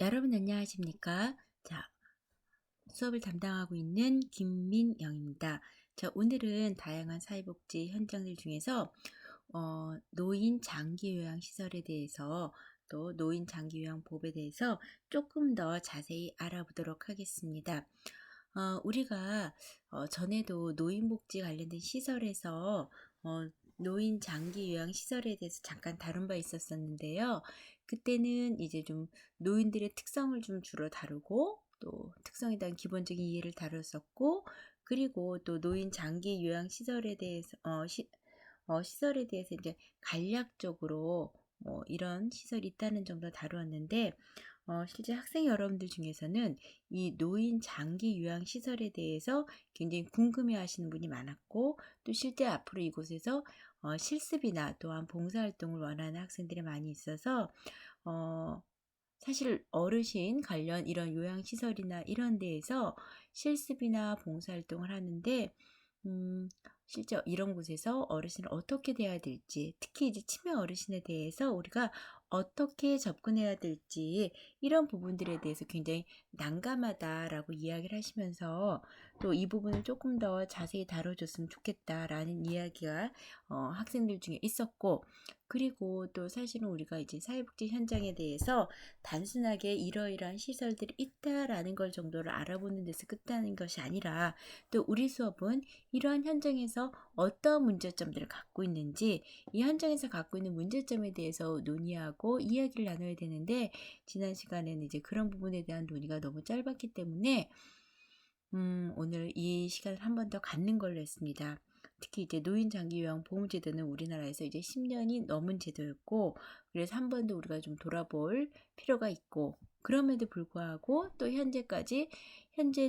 여러분 안녕하십니까? 자, 수업을 담당하고 있는 김민영입니다. 자, 오늘은 다양한 사회복지 현장들 중에서 노인 장기요양시설에 대해서 또 노인 장기요양보험에 대해서 조금 더 자세히 알아보도록 하겠습니다. 우리가 전에도 노인복지 관련된 시설에서 노인 장기 요양 시설에 대해서 잠깐 다룬 바 있었었는데요. 그때는 이제 좀 노인들의 특성을 좀 주로 다루고 또 특성에 대한 기본적인 이해를 다뤘었고, 그리고 또 노인 장기 요양 시설에 대해서 시설에 대해서 이제 간략적으로 뭐 이런 시설이 있다는 정도 다루었는데, 실제 학생 여러분들 중에서는 이 노인 장기 요양 시설에 대해서 굉장히 궁금해 하시는 분이 많았고, 또 실제 앞으로 이곳에서 실습이나 또한 봉사활동을 원하는 학생들이 많이 있어서 사실 어르신 관련 이런 요양시설이나 이런 데에서 실습이나 봉사활동을 하는데, 실제 이런 곳에서 어르신을 어떻게 대해야 될지, 특히 이제 치매 어르신에 대해서 우리가 어떻게 접근해야 될지, 이런 부분들에 대해서 굉장히 난감하다라고 이야기를 하시면서 또 이 부분을 조금 더 자세히 다뤄줬으면 좋겠다라는 이야기가 학생들 중에 있었고, 그리고 또 사실은 우리가 이제 사회복지 현장에 대해서 단순하게 이러이러한 시설들이 있다라는 걸 정도를 알아보는 데서 끝나는 것이 아니라, 또 우리 수업은 이러한 현장에서 어떤 문제점들을 갖고 있는지, 이 현장에서 갖고 있는 문제점에 대해서 논의하고 이야기를 나눠야 되는데, 지난 시간에는 이제 그런 부분에 대한 논의가 너무 짧았기 때문에 오늘 이 시간을 한 번 더 갖는 걸로 했습니다. 특히 이제 노인장기요양보험제도는 우리나라에서 이제 10년이 넘은 제도였고, 그래서 한 번 더 우리가 좀 돌아볼 필요가 있고, 그럼에도 불구하고 또 현재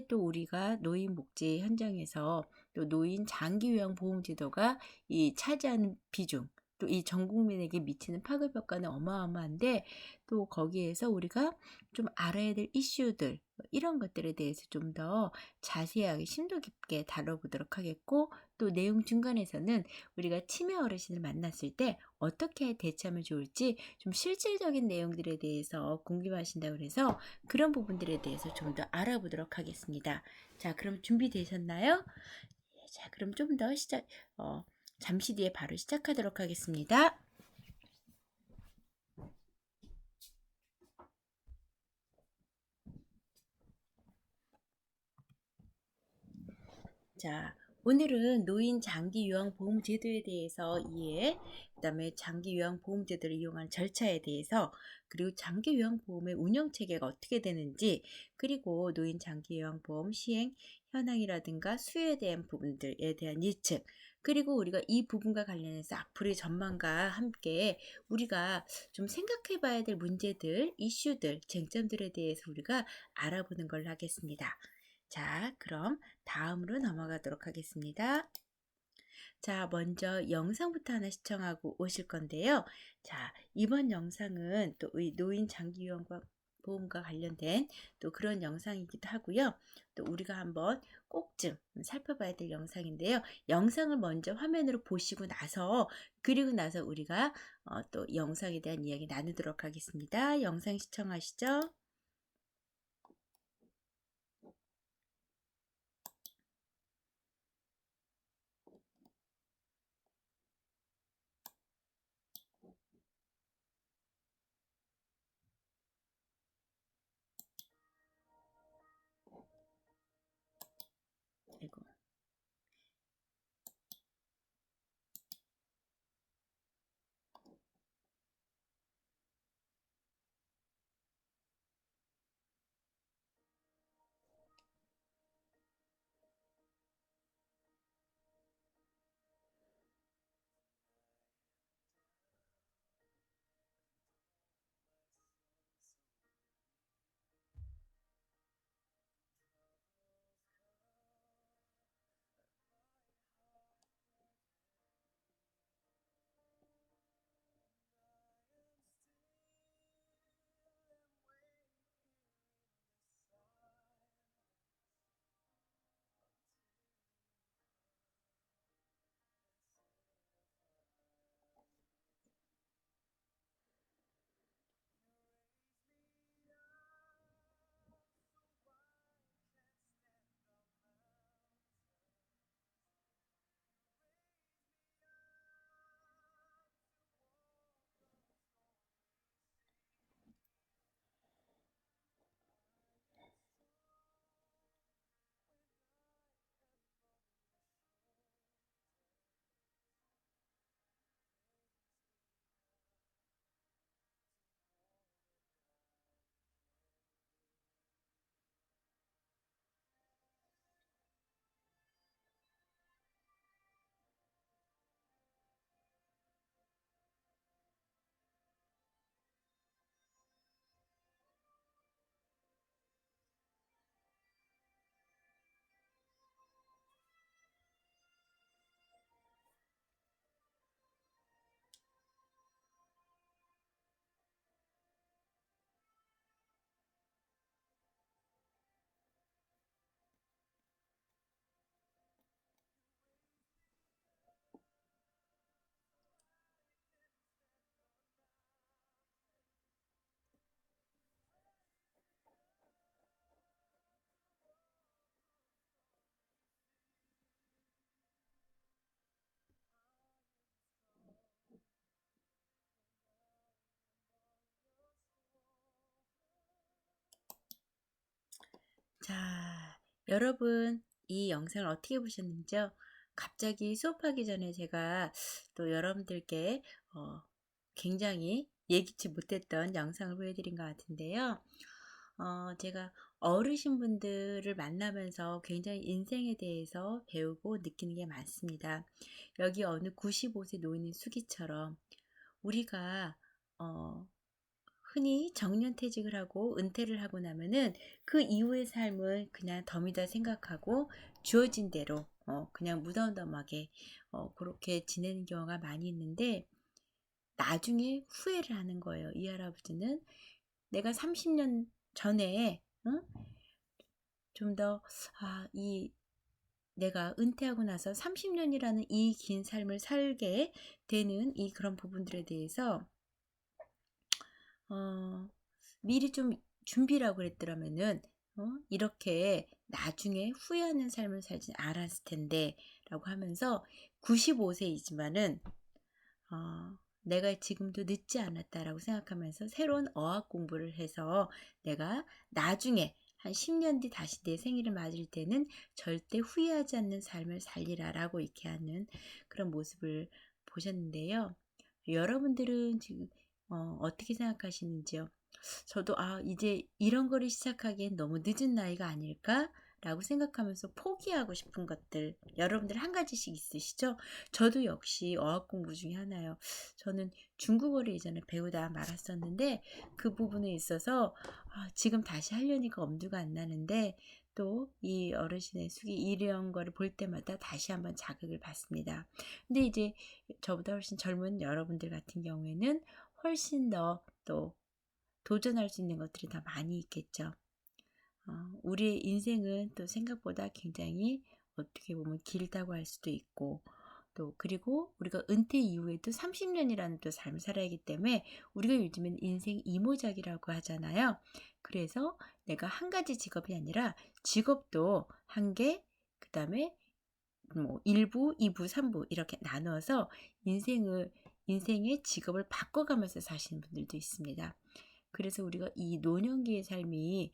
또 우리가 노인복지 현장에서 또 노인 장기요양보험제도가 이 차지하는 비중, 또 이 전 국민에게 미치는 파급효과는 어마어마한데, 또 거기에서 우리가 좀 알아야 될 이슈들, 이런 것들에 대해서 좀 더 자세하게 심도 깊게 다뤄보도록 하겠고, 또 내용 중간에서는 우리가 치매 어르신을 만났을 때 어떻게 대처하면 좋을지 좀 실질적인 내용들에 대해서 궁금하신다고 해서 그런 부분들에 대해서 좀 더 알아보도록 하겠습니다. 자, 그럼 준비되셨나요? 자, 그럼 좀 더 잠시 뒤에 바로 시작하도록 하겠습니다. 자, 오늘은 노인 장기요양보험제도에 대해서 이해, 그 다음에 장기요양보험제도를 이용한 절차에 대해서, 그리고 장기요양보험의 운영체계가 어떻게 되는지, 그리고 노인 장기요양보험 시행 현황이라든가 수요에 대한 부분들에 대한 예측, 그리고 우리가 이 부분과 관련해서 앞으로의 전망과 함께 우리가 좀 생각해 봐야 될 문제들, 이슈들, 쟁점들에 대해서 우리가 알아보는 걸로 하겠습니다. 자, 그럼 다음으로 넘어가도록 하겠습니다. 자, 먼저 영상부터 하나 시청하고 오실 건데요. 자, 이번 영상은 또 노인 장기요양과 보험과 관련된 또 그런 영상이기도 하고요. 또 우리가 한번 꼭 좀 살펴봐야 될 영상인데요. 영상을 먼저 화면으로 보시고 나서, 그리고 나서 우리가 또 영상에 대한 이야기 나누도록 하겠습니다. 영상 시청하시죠. 아이고. 자, 여러분, 이 영상을 어떻게 보셨는지요? 갑자기 수업하기 전에 제가 또 여러분들께 굉장히 예기치 못했던 영상을 보여드린 것 같은데요. 제가 어르신분들을 만나면서 굉장히 인생에 대해서 배우고 느끼는 게 많습니다. 여기 어느 95세 노인의 수기처럼 우리가 어, 흔히 정년퇴직을 하고 은퇴를 하고 나면은 그 이후의 삶을 그냥 덤이다 생각하고 주어진 대로 그냥 무덤덤하게 그렇게 지내는 경우가 많이 있는데 나중에 후회를 하는 거예요. 이 할아버지는 내가 30년 전에 좀 더 이 내가 은퇴하고 나서 30년이라는 이 긴 삶을 살게 되는 이 그런 부분들에 대해서 어, 미리 좀 준비라고 그랬더라면은 이렇게 나중에 후회하는 삶을 살지 않았을 텐데 라고 하면서 95세이지만은 내가 지금도 늦지 않았다라고 생각하면서 새로운 어학 공부를 해서 내가 나중에 한 10년 뒤 다시 내 생일을 맞을 때는 절대 후회하지 않는 삶을 살리라라고 이렇게 하는 그런 모습을 보셨는데요. 여러분들은 지금 어떻게 생각하시는지요? 저도 이제 이런 거를 시작하기엔 너무 늦은 나이가 아닐까라고 생각하면서 포기하고 싶은 것들 여러분들 한 가지씩 있으시죠? 저도 역시 어학 공부 중에 하나요. 저는 중국어를 예전에 배우다 말았었는데 그 부분에 있어서 지금 다시 하려니까 엄두가 안 나는데 또 이 어르신의 숙이 이런 거를 볼 때마다 다시 한번 자극을 받습니다. 근데 이제 저보다 훨씬 젊은 여러분들 같은 경우에는 훨씬 더 또 도전할 수 있는 것들이 더 많이 있겠죠. 우리의 인생은 또 생각보다 굉장히 어떻게 보면 길다고 할 수도 있고 또 그리고 우리가 은퇴 이후에도 30년이라는 또 삶을 살아야 하기 때문에 우리가 요즘엔 인생 이모작이라고 하잖아요. 그래서 내가 한 가지 직업이 아니라 직업도 한 개, 그 다음에 뭐 1부, 2부, 3부 이렇게 나눠서 인생의 직업을 바꿔가면서 사시는 분들도 있습니다. 그래서 우리가 이 노년기의 삶이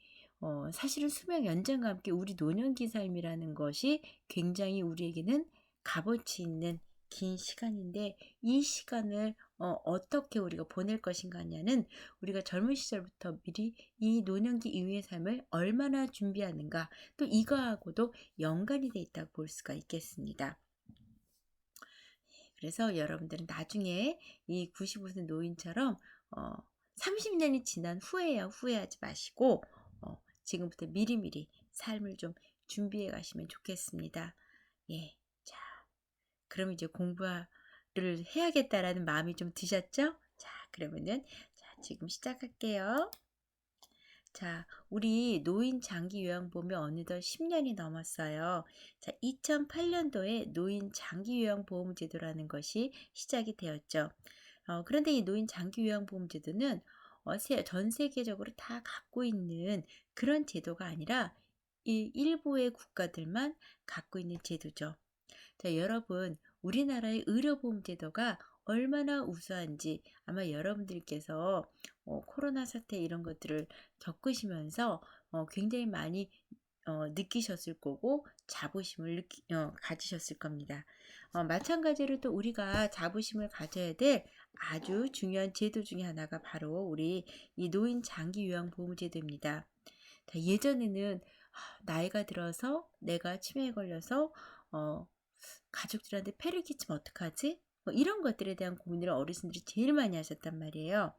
사실은 수명 연장과 함께 우리 노년기 삶이라는 것이 굉장히 우리에게는 값어치 있는 긴 시간인데 이 시간을 어떻게 우리가 보낼 것인가냐는 우리가 젊은 시절부터 미리 이 노년기 이후의 삶을 얼마나 준비하는가 또 이거하고도 연관이 돼 있다고 볼 수가 있겠습니다. 그래서 여러분들은 나중에 이 95세 노인처럼 30년이 지난 후에야 후회하지 마시고 지금부터 미리미리 삶을 좀 준비해 가시면 좋겠습니다. 예, 자, 그럼 이제 공부를 해야겠다라는 마음이 좀 드셨죠? 자, 그러면은 지금 시작할게요. 자, 우리 노인 장기 요양보험이 어느덧 10년이 넘었어요. 자, 2008년도에 노인 장기 요양보험 제도라는 것이 시작이 되었죠. 그런데 이 노인 장기 요양보험 제도는 전 세계적으로 다 갖고 있는 그런 제도가 아니라 이 일부의 국가들만 갖고 있는 제도죠. 자, 여러분, 우리나라의 의료보험 제도가 얼마나 우수한지 아마 여러분들께서 코로나 사태 이런 것들을 겪으시면서 굉장히 많이 느끼셨을 거고 자부심을 가지셨을 겁니다. 마찬가지로 또 우리가 자부심을 가져야 될 아주 중요한 제도 중에 하나가 바로 우리 이 노인 장기 요양 보험 제도입니다. 자, 예전에는 나이가 들어서 내가 치매에 걸려서 가족들한테 폐를 끼치면 어떡하지? 뭐 이런 것들에 대한 고민을 어르신들이 제일 많이 하셨단 말이에요.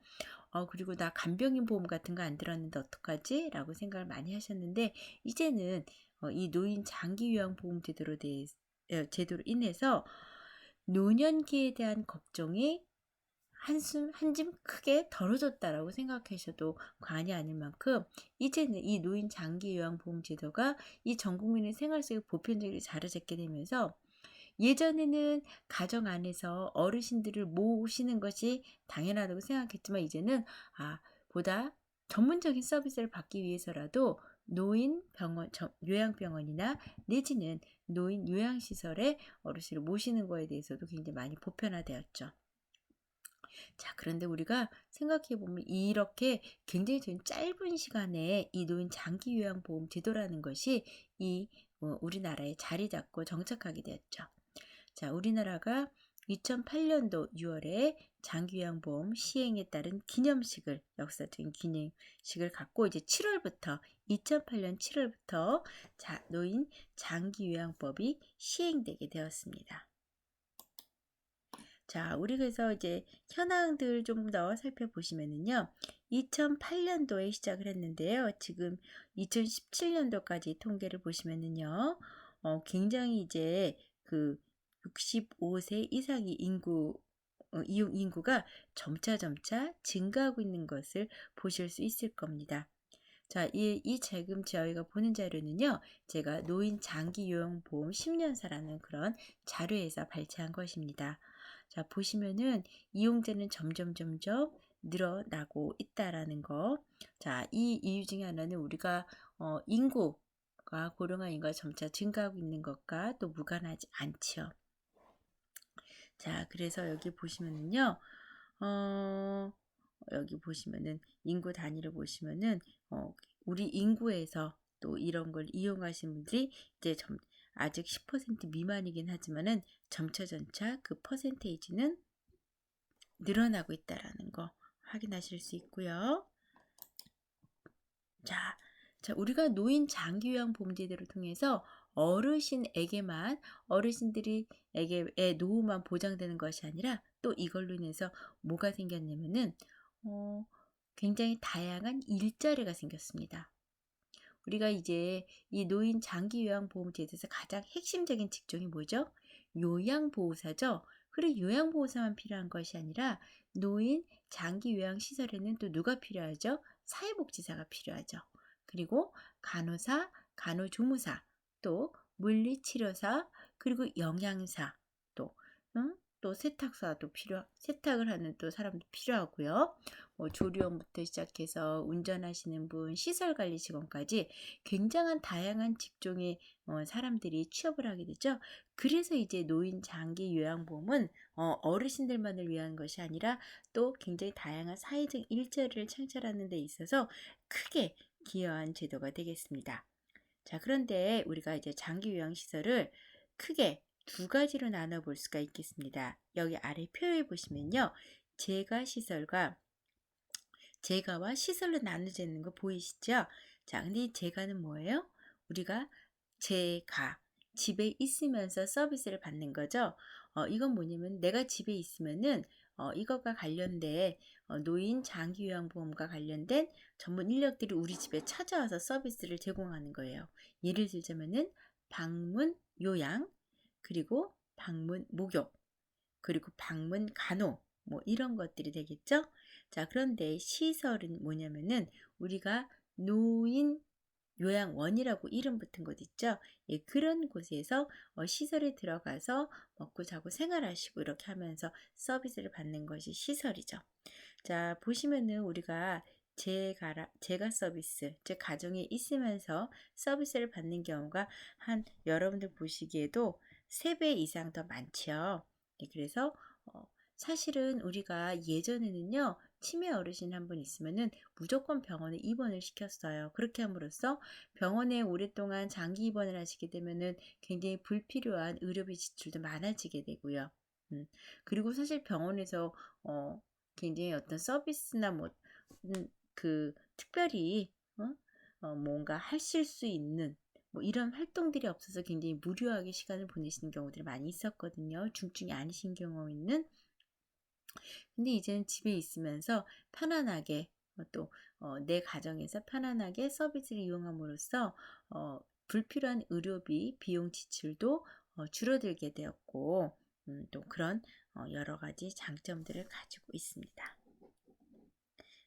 그리고 나 간병인 보험 같은 거 안 들었는데 어떡하지? 라고 생각을 많이 하셨는데 이제는 이 노인 장기 요양 보험 제도로 인해서 노년기에 대한 걱정이 한줌 크게 덜어졌다라고 생각하셔도 과언이 아닐 만큼 이제는 이 노인 장기 요양 보험 제도가 이 전 국민의 생활 속에 보편적으로 자리 잡게 되면서 예전에는 가정 안에서 어르신들을 모시는 것이 당연하다고 생각했지만 이제는 보다 전문적인 서비스를 받기 위해서라도 노인 병원, 요양병원이나 내지는 노인 요양시설에 어르신을 모시는 거에 대해서도 굉장히 많이 보편화되었죠. 자, 그런데 우리가 생각해 보면 이렇게 굉장히 좀 짧은 시간에 이 노인 장기 요양보험 제도라는 것이 이 우리나라에 자리 잡고 정착하게 되었죠. 자, 우리나라가 2008년도 6월에 장기요양보험 시행에 따른 기념식을 역사적인 기념식을 갖고 이제 7월부터 2008년 7월부터 노인 장기요양법이 시행되게 되었습니다. 자, 우리 그래서 이제 현황들 좀 더 살펴보시면은요. 2008년도에 시작을 했는데요. 지금 2017년도까지 통계를 보시면은요. 굉장히 이제 그 65세 이상의 이용 인구가 점차 증가하고 있는 것을 보실 수 있을 겁니다. 자, 지금 저희가 보는 자료는요, 제가 노인 장기 요양보험 10년사라는 그런 자료에서 발췌한 것입니다. 자, 보시면은 이용자는 점점 늘어나고 있다라는 거. 자, 이 이유 중에 하나는 우리가 인구가 고령화 인구가 점차 증가하고 있는 것과 또 무관하지 않죠. 자, 그래서 여기 보시면은요, 여기 보시면은 인구 단위를 보시면은 우리 인구에서 또 이런 걸 이용하시는 분들이 이제 아직 10% 미만이긴 하지만은 점차 그 퍼센테이지는 늘어나고 있다라는 거 확인하실 수 있고요. 자, 우리가 노인 장기요양보험제도를 통해서 어르신들의 노후만 보장되는 것이 아니라 또 이걸로 인해서 뭐가 생겼냐면은 굉장히 다양한 일자리가 생겼습니다. 우리가 이제 이 노인 장기요양보험제도에서 가장 핵심적인 직종이 뭐죠? 요양보호사죠. 그리고 요양보호사만 필요한 것이 아니라 노인 장기요양시설에는 또 누가 필요하죠? 사회복지사가 필요하죠. 그리고 간호사, 간호조무사, 또 물리치료사, 그리고 영양사, 또 세탁을 하는 또 사람도 필요하고요. 조리원부터 시작해서 운전하시는 분, 시설관리 직원까지 굉장한 다양한 직종의 사람들이 취업을 하게 되죠. 그래서 이제 노인 장기 요양보험은 어르신들만을 위한 것이 아니라 또 굉장히 다양한 사회적 일자리를 창출하는 데 있어서 크게 기여한 제도가 되겠습니다. 자, 그런데 우리가 이제 장기 요양시설을 크게 두 가지로 나눠볼 수가 있겠습니다. 여기 아래 표에 보시면요. 제가와 시설로 나눠져 있는 거 보이시죠? 자, 근데 이 제가는 뭐예요? 우리가 집에 있으면서 서비스를 받는 거죠. 이건 뭐냐면 내가 집에 있으면은 이것과 관련된 노인 장기요양보험과 관련된 전문 인력들이 우리 집에 찾아와서 서비스를 제공하는 거예요. 예를 들자면은 방문 요양, 그리고 방문 목욕, 그리고 방문 간호, 뭐 이런 것들이 되겠죠. 자, 그런데 시설은 뭐냐면은 우리가 노인 요양원이라고 이름 붙은 곳 있죠. 예, 그런 곳에서 시설에 들어가서 먹고 자고 생활하시고 이렇게 하면서 서비스를 받는 것이 시설이죠. 자, 보시면은 우리가 제가 서비스, 즉 가정에 있으면서 서비스를 받는 경우가 여러분들 보시기에도 3배 이상 더 많죠. 예, 그래서 사실은 우리가 예전에는요, 치매 어르신 한 분 있으면은 무조건 병원에 입원을 시켰어요. 그렇게 함으로써 병원에 오랫동안 장기 입원을 하시게 되면은 굉장히 불필요한 의료비 지출도 많아지게 되고요. 그리고 사실 병원에서 굉장히 어떤 서비스나 특별히 뭔가 하실 수 있는 이런 활동들이 없어서 굉장히 무료하게 시간을 보내시는 경우들이 많이 있었거든요. 중증이 아니신 경우에는. 근데 이제는 집에 있으면서 편안하게 또 내 가정에서 편안하게 서비스를 이용함으로써 불필요한 의료비 비용 지출도 줄어들게 되었고 또 그런 여러 가지 장점들을 가지고 있습니다.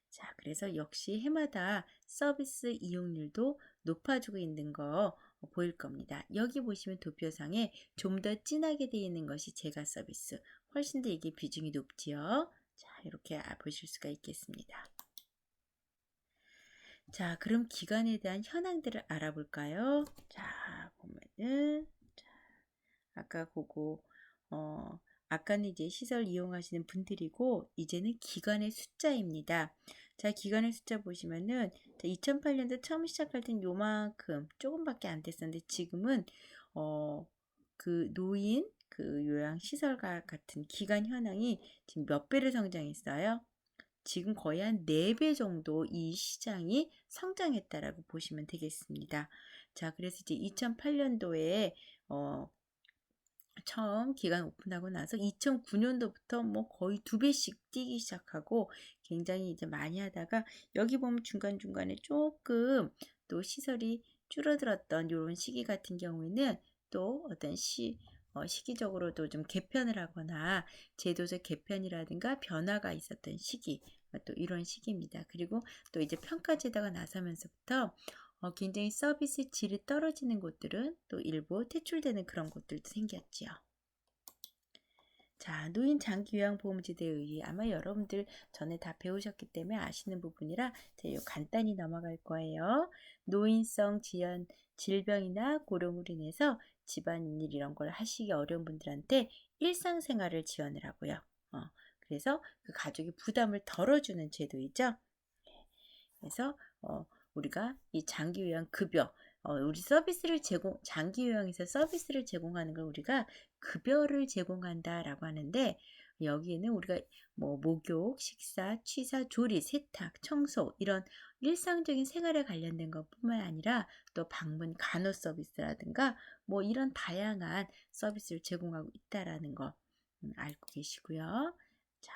자, 그래서 역시 해마다 서비스 이용률도 높아지고 있는 거 보일 겁니다. 여기 보시면 도표상에 좀 더 진하게 되어 있는 것이 제가 서비스. 훨씬 더 이게 비중이 높지요. 자, 이렇게 보실 수가 있겠습니다. 자, 그럼 기간에 대한 현황들을 알아볼까요? 자, 보면은 아까 그거 아까는 이제 시설 이용하시는 분들이고 이제는 기관의 숫자입니다. 자, 기관의 숫자 보시면은 2008년도 처음 시작할 땐 요만큼 조금밖에 안 됐었는데 지금은 그 노인 그 요양시설과 같은 기관 현황이 지금 몇 배를 성장했어요. 지금 거의 한 4배 정도 이 시장이 성장했다라고 보시면 되겠습니다. 자, 그래서 이제 2008년도에 처음 기관 오픈하고 나서 2009년도부터 뭐 거의 2배씩 뛰기 시작하고 굉장히 이제 많이 하다가 여기 보면 중간중간에 조금 또 시설이 줄어들었던 이런 시기 같은 경우에는 또 어떤 시기적으로도 좀 개편을 하거나 제도적 개편이라든가 변화가 있었던 시기 또 이런 시기입니다. 그리고 또 이제 평가 제도가 나서면서부터 굉장히 서비스 질이 떨어지는 곳들은 또 일부 퇴출되는 그런 곳들도 생겼지요. 자, 노인 장기 요양보험제도의 의의 아마 여러분들 전에 다 배우셨기 때문에 아시는 부분이라 제가 간단히 넘어갈 거예요. 노인성 질병이나 고령으로 인해서 집안일 이런 걸 하시기 어려운 분들한테 일상생활을 지원을 하고요. 그래서 그 가족이 부담을 덜어주는 제도이죠. 그래서 우리가 이 장기 요양 급여 우리 장기 요양에서 서비스를 제공하는 걸 우리가 급여를 제공한다라고 하는데 여기에는 우리가 뭐 목욕, 식사, 취사, 조리, 세탁, 청소 이런 일상적인 생활에 관련된 것뿐만 아니라 또 방문 간호 서비스라든가 뭐 이런 다양한 서비스를 제공하고 있다라는 거 알고 계시고요. 자,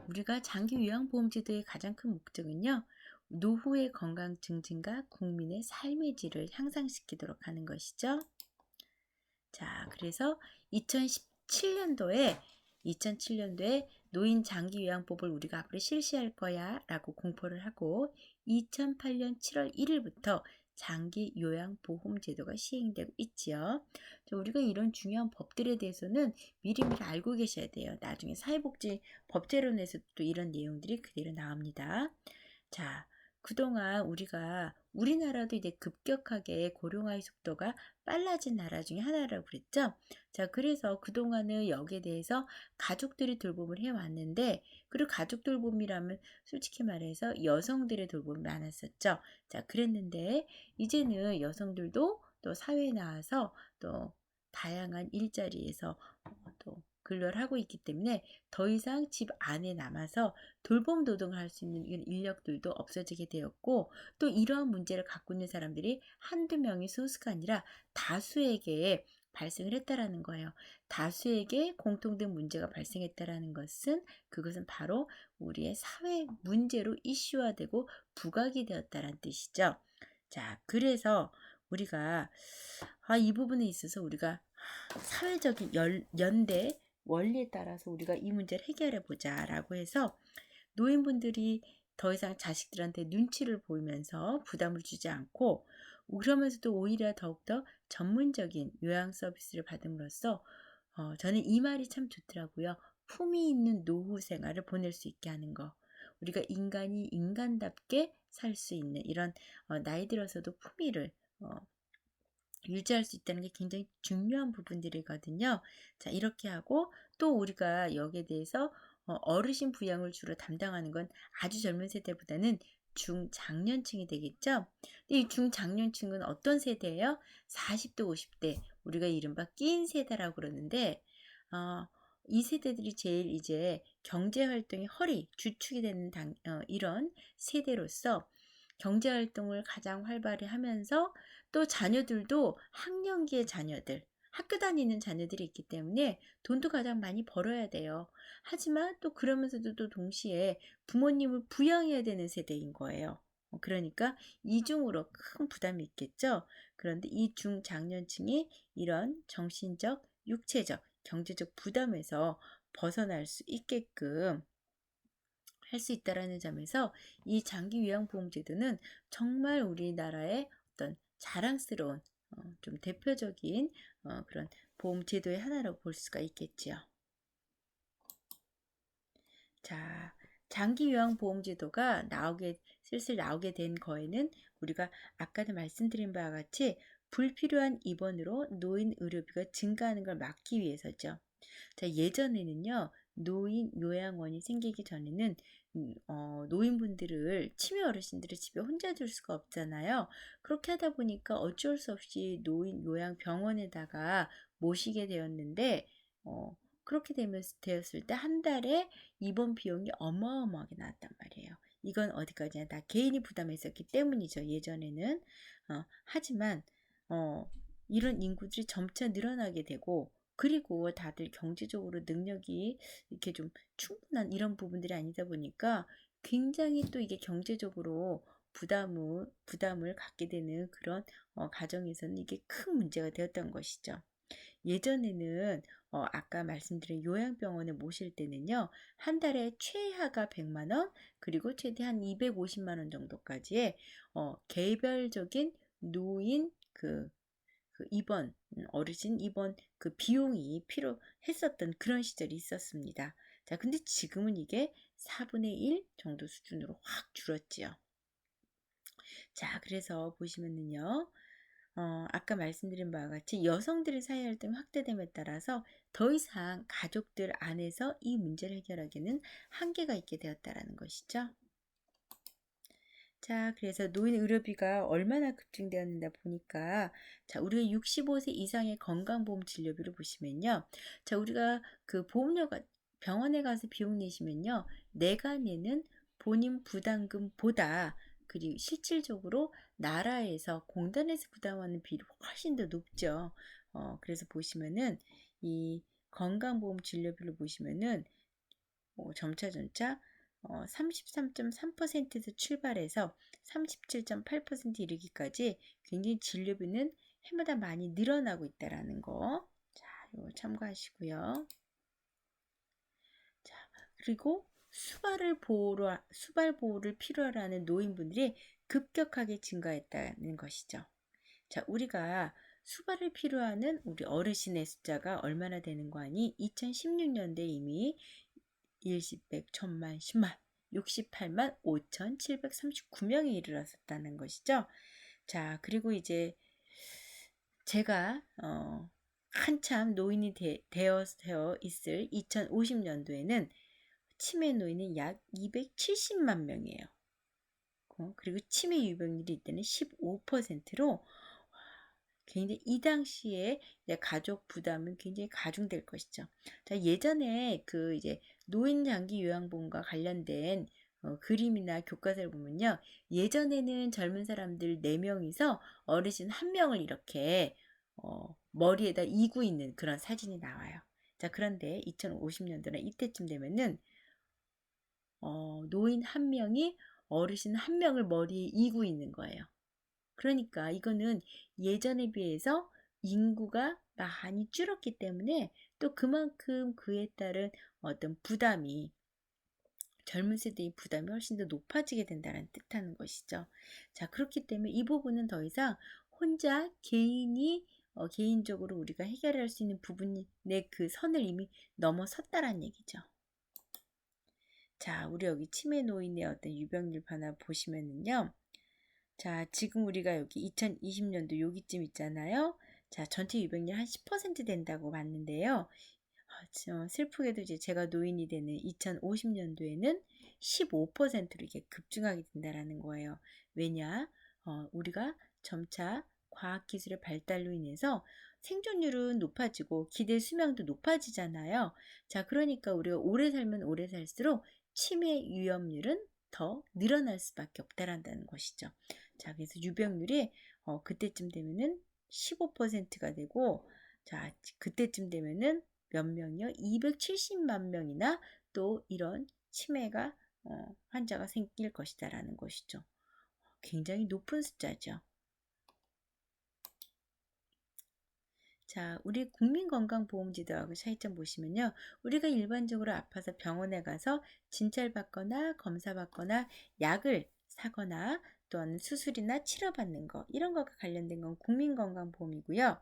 우리가 장기 요양보험제도의 가장 큰 목적은요. 노후의 건강 증진과 국민의 삶의 질을 향상시키도록 하는 것이죠. 자, 그래서 2017년도에 노인 장기 요양법을 우리가 앞으로 실시할 거야 라고 공포를 하고 2008년 7월 1일부터 장기 요양보험 제도가 시행되고 있지요. 우리가 이런 중요한 법들에 대해서는 미리미리 알고 계셔야 돼요. 나중에 사회복지 법제론에서 또 이런 내용들이 그대로 나옵니다. 자, 그동안 우리나라도 이제 급격하게 고령화의 속도가 빨라진 나라 중에 하나라고 그랬죠. 자, 그래서 그동안은 여기에 대해서 가족들이 돌봄을 해왔는데, 그리고 가족 돌봄이라면 솔직히 말해서 여성들의 돌봄이 많았었죠. 자, 그랬는데, 이제는 여성들도 또 사회에 나와서 또 다양한 일자리에서 또 근로를 하고 있기 때문에 더 이상 집 안에 남아서 돌봄 노동을 할 수 있는 인력들도 없어지게 되었고 또 이러한 문제를 갖고 있는 사람들이 한두 명이 소수가 아니라 다수에게 발생을 했다라는 거예요. 다수에게 공통된 문제가 발생했다라는 것은 그것은 바로 우리의 사회 문제로 이슈화되고 부각이 되었다는 뜻이죠. 자, 그래서 우리가 이 부분에 있어서 우리가 사회적인 연대 원리에 따라서 우리가 이 문제를 해결해 보자라고 해서 노인분들이 더 이상 자식들한테 눈치를 보이면서 부담을 주지 않고 그러면서도 오히려 더욱더 전문적인 요양 서비스를 받음으로써 저는 이 말이 참 좋더라고요. 품위 있는 노후 생활을 보낼 수 있게 하는 거. 우리가 인간이 인간답게 살 수 있는 이런 나이 들어서도 품위를 유지할 수 있다는 게 굉장히 중요한 부분들이거든요. 자, 이렇게 하고 또 우리가 여기에 대해서 어르신 부양을 주로 담당하는 건 아주 젊은 세대보다는 중장년층이 되겠죠. 근데 이 중장년층은 어떤 세대예요? 40대, 50대. 우리가 이른바 끼인 세대라고 그러는데 이 세대들이 제일 이제 경제활동의 주축이 되는 이런 세대로서 경제활동을 가장 활발히 하면서 또 자녀들도 학령기의 자녀들, 학교 다니는 자녀들이 있기 때문에 돈도 가장 많이 벌어야 돼요. 하지만 또 그러면서도 또 동시에 부모님을 부양해야 되는 세대인 거예요. 그러니까 이중으로 큰 부담이 있겠죠. 그런데 이 중장년층이 이런 정신적, 육체적, 경제적 부담에서 벗어날 수 있게끔 할 수 있다라는 점에서 이 장기 요양보험제도는 정말 우리나라의 어떤 자랑스러운 좀 대표적인 그런 보험제도의 하나라고 볼 수가 있겠지요. 자, 장기 요양보험제도가 슬슬 나오게 된 거에는 우리가 아까도 말씀드린 바와 같이 불필요한 입원으로 노인 의료비가 증가하는 걸 막기 위해서죠. 자, 예전에는요, 노인 요양원이 생기기 전에는 노인분들을 치매 어르신들을 집에 혼자 둘 수가 없잖아요. 그렇게 하다 보니까 어쩔 수 없이 노인 요양병원에다가 모시게 되었는데 그렇게 되었을 때 한 달에 입원 비용이 어마어마하게 나왔단 말이에요. 이건 어디까지나 다 개인이 부담했었기 때문이죠. 예전에는. 하지만 이런 인구들이 점차 늘어나게 되고, 그리고 다들 경제적으로 능력이 이렇게 좀 충분한 이런 부분들이 아니다 보니까 굉장히 또 이게 경제적으로 부담을 갖게 되는 그런 가정에서는 이게 큰 문제가 되었던 것이죠. 예전에는 아까 말씀드린 요양병원에 모실 때는요, 한 달에 최하가 100만 원, 그리고 최대한 250만 원 정도까지의 개별적인 노인 입원, 어르신 입원 그 비용이 필요했었던 그런 시절이 있었습니다. 자, 근데 지금은 이게 4분의 1 정도 수준으로 확 줄었지요. 자, 그래서 보시면은요, 아까 말씀드린 바와 같이 여성들의 사회활동이 확대됨에 따라서 더 이상 가족들 안에서 이 문제를 해결하기는 한계가 있게 되었다라는 것이죠. 자, 그래서 노인 의료비가 얼마나 급증되었는가 보니까, 자, 우리가 65세 이상의 건강보험 진료비를 보시면요. 자, 우리가 그 보험료가 병원에 가서 비용 내시면요. 내가 내는 본인 부담금보다 그리고 실질적으로 나라에서 공단에서 부담하는 비율이 훨씬 더 높죠. 그래서 보시면은 이 건강보험 진료비를 보시면은 점차 33.3%에서 출발해서 37.8% 이르기까지 굉장히 진료비는 해마다 많이 늘어나고 있다라는 거. 자, 이거 참고하시고요. 자, 그리고 수발 보호를 필요로 하는 노인분들이 급격하게 증가했다는 것이죠. 자, 우리가 수발을 필요하는 우리 어르신의 숫자가 얼마나 되는 거 아니? 2016년도에 이미 일십, 백, 천만, 십만, 68만 5,739명에 이르렀었다는 것이죠. 자, 그리고 이제 제가 한참 노인이 되어 있을 2050년도에는 치매 노인은 약 270만 명이에요. 그리고 치매 유병률이 이때는 15%로 굉장히 이 당시에 가족 부담은 굉장히 가중될 것이죠. 자, 예전에 그 이제 노인 장기 요양본과 관련된 그림이나 교과서를 보면요. 예전에는 젊은 사람들 4명이서 어르신 1명을 이렇게 머리에다 이고 있는 그런 사진이 나와요. 자, 그런데 2050년도나 이때쯤 되면은 노인 1명이 어르신 1명을 머리에 이고 있는 거예요. 그러니까 이거는 예전에 비해서 인구가 많이 줄었기 때문에 또 그만큼 그에 따른 어떤 부담이 젊은 세대의 부담이 훨씬 더 높아지게 된다는 뜻하는 것이죠. 자, 그렇기 때문에 이 부분은 더 이상 혼자 개인적으로 우리가 해결할 수 있는 부분의 그 선을 이미 넘어섰다라는 얘기죠. 자, 우리 여기 치매 노인의 어떤 유병률 변화 보시면은요. 자, 지금 우리가 여기 2020년도 여기쯤 있잖아요. 자, 전체 유병률 한 10% 된다고 봤는데요. 슬프게도 이제 제가 노인이 되는 2050년도에는 15%로 이게 급증하게 된다라는 거예요. 왜냐? 우리가 점차 과학기술의 발달로 인해서 생존율은 높아지고 기대 수명도 높아지잖아요. 자, 그러니까 우리가 오래 살면 오래 살수록 치매 위험률은 더 늘어날 수밖에 없다라는 것이죠. 자, 그래서 유병률이 그때쯤 되면은 15%가 되고, 자, 그때쯤 되면은 몇 명이요? 270만 명이나 또 이런 치매가 환자가 생길 것이다라는 것이죠. 굉장히 높은 숫자죠. 자, 우리 국민건강보험제도하고 차이점 보시면요. 우리가 일반적으로 아파서 병원에 가서 진찰받거나 검사받거나 약을 사거나 또는 수술이나 치료받는 거, 이런 것과 관련된 건 국민건강보험이고요.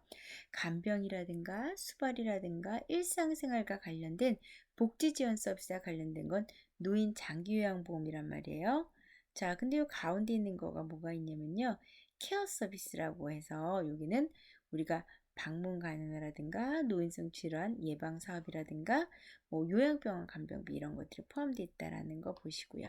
간병이라든가 수발이라든가 일상생활과 관련된 복지지원 서비스와 관련된 건 노인 장기요양보험이란 말이에요. 자, 근데 이 가운데 있는 거가 뭐가 있냐면요. 케어 서비스라고 해서 여기는 우리가 방문 가능이라든가 노인성 질환 예방 사업이라든가 뭐 요양병원 간병비 이런 것들이 포함되어 있다라는 거 보시고요.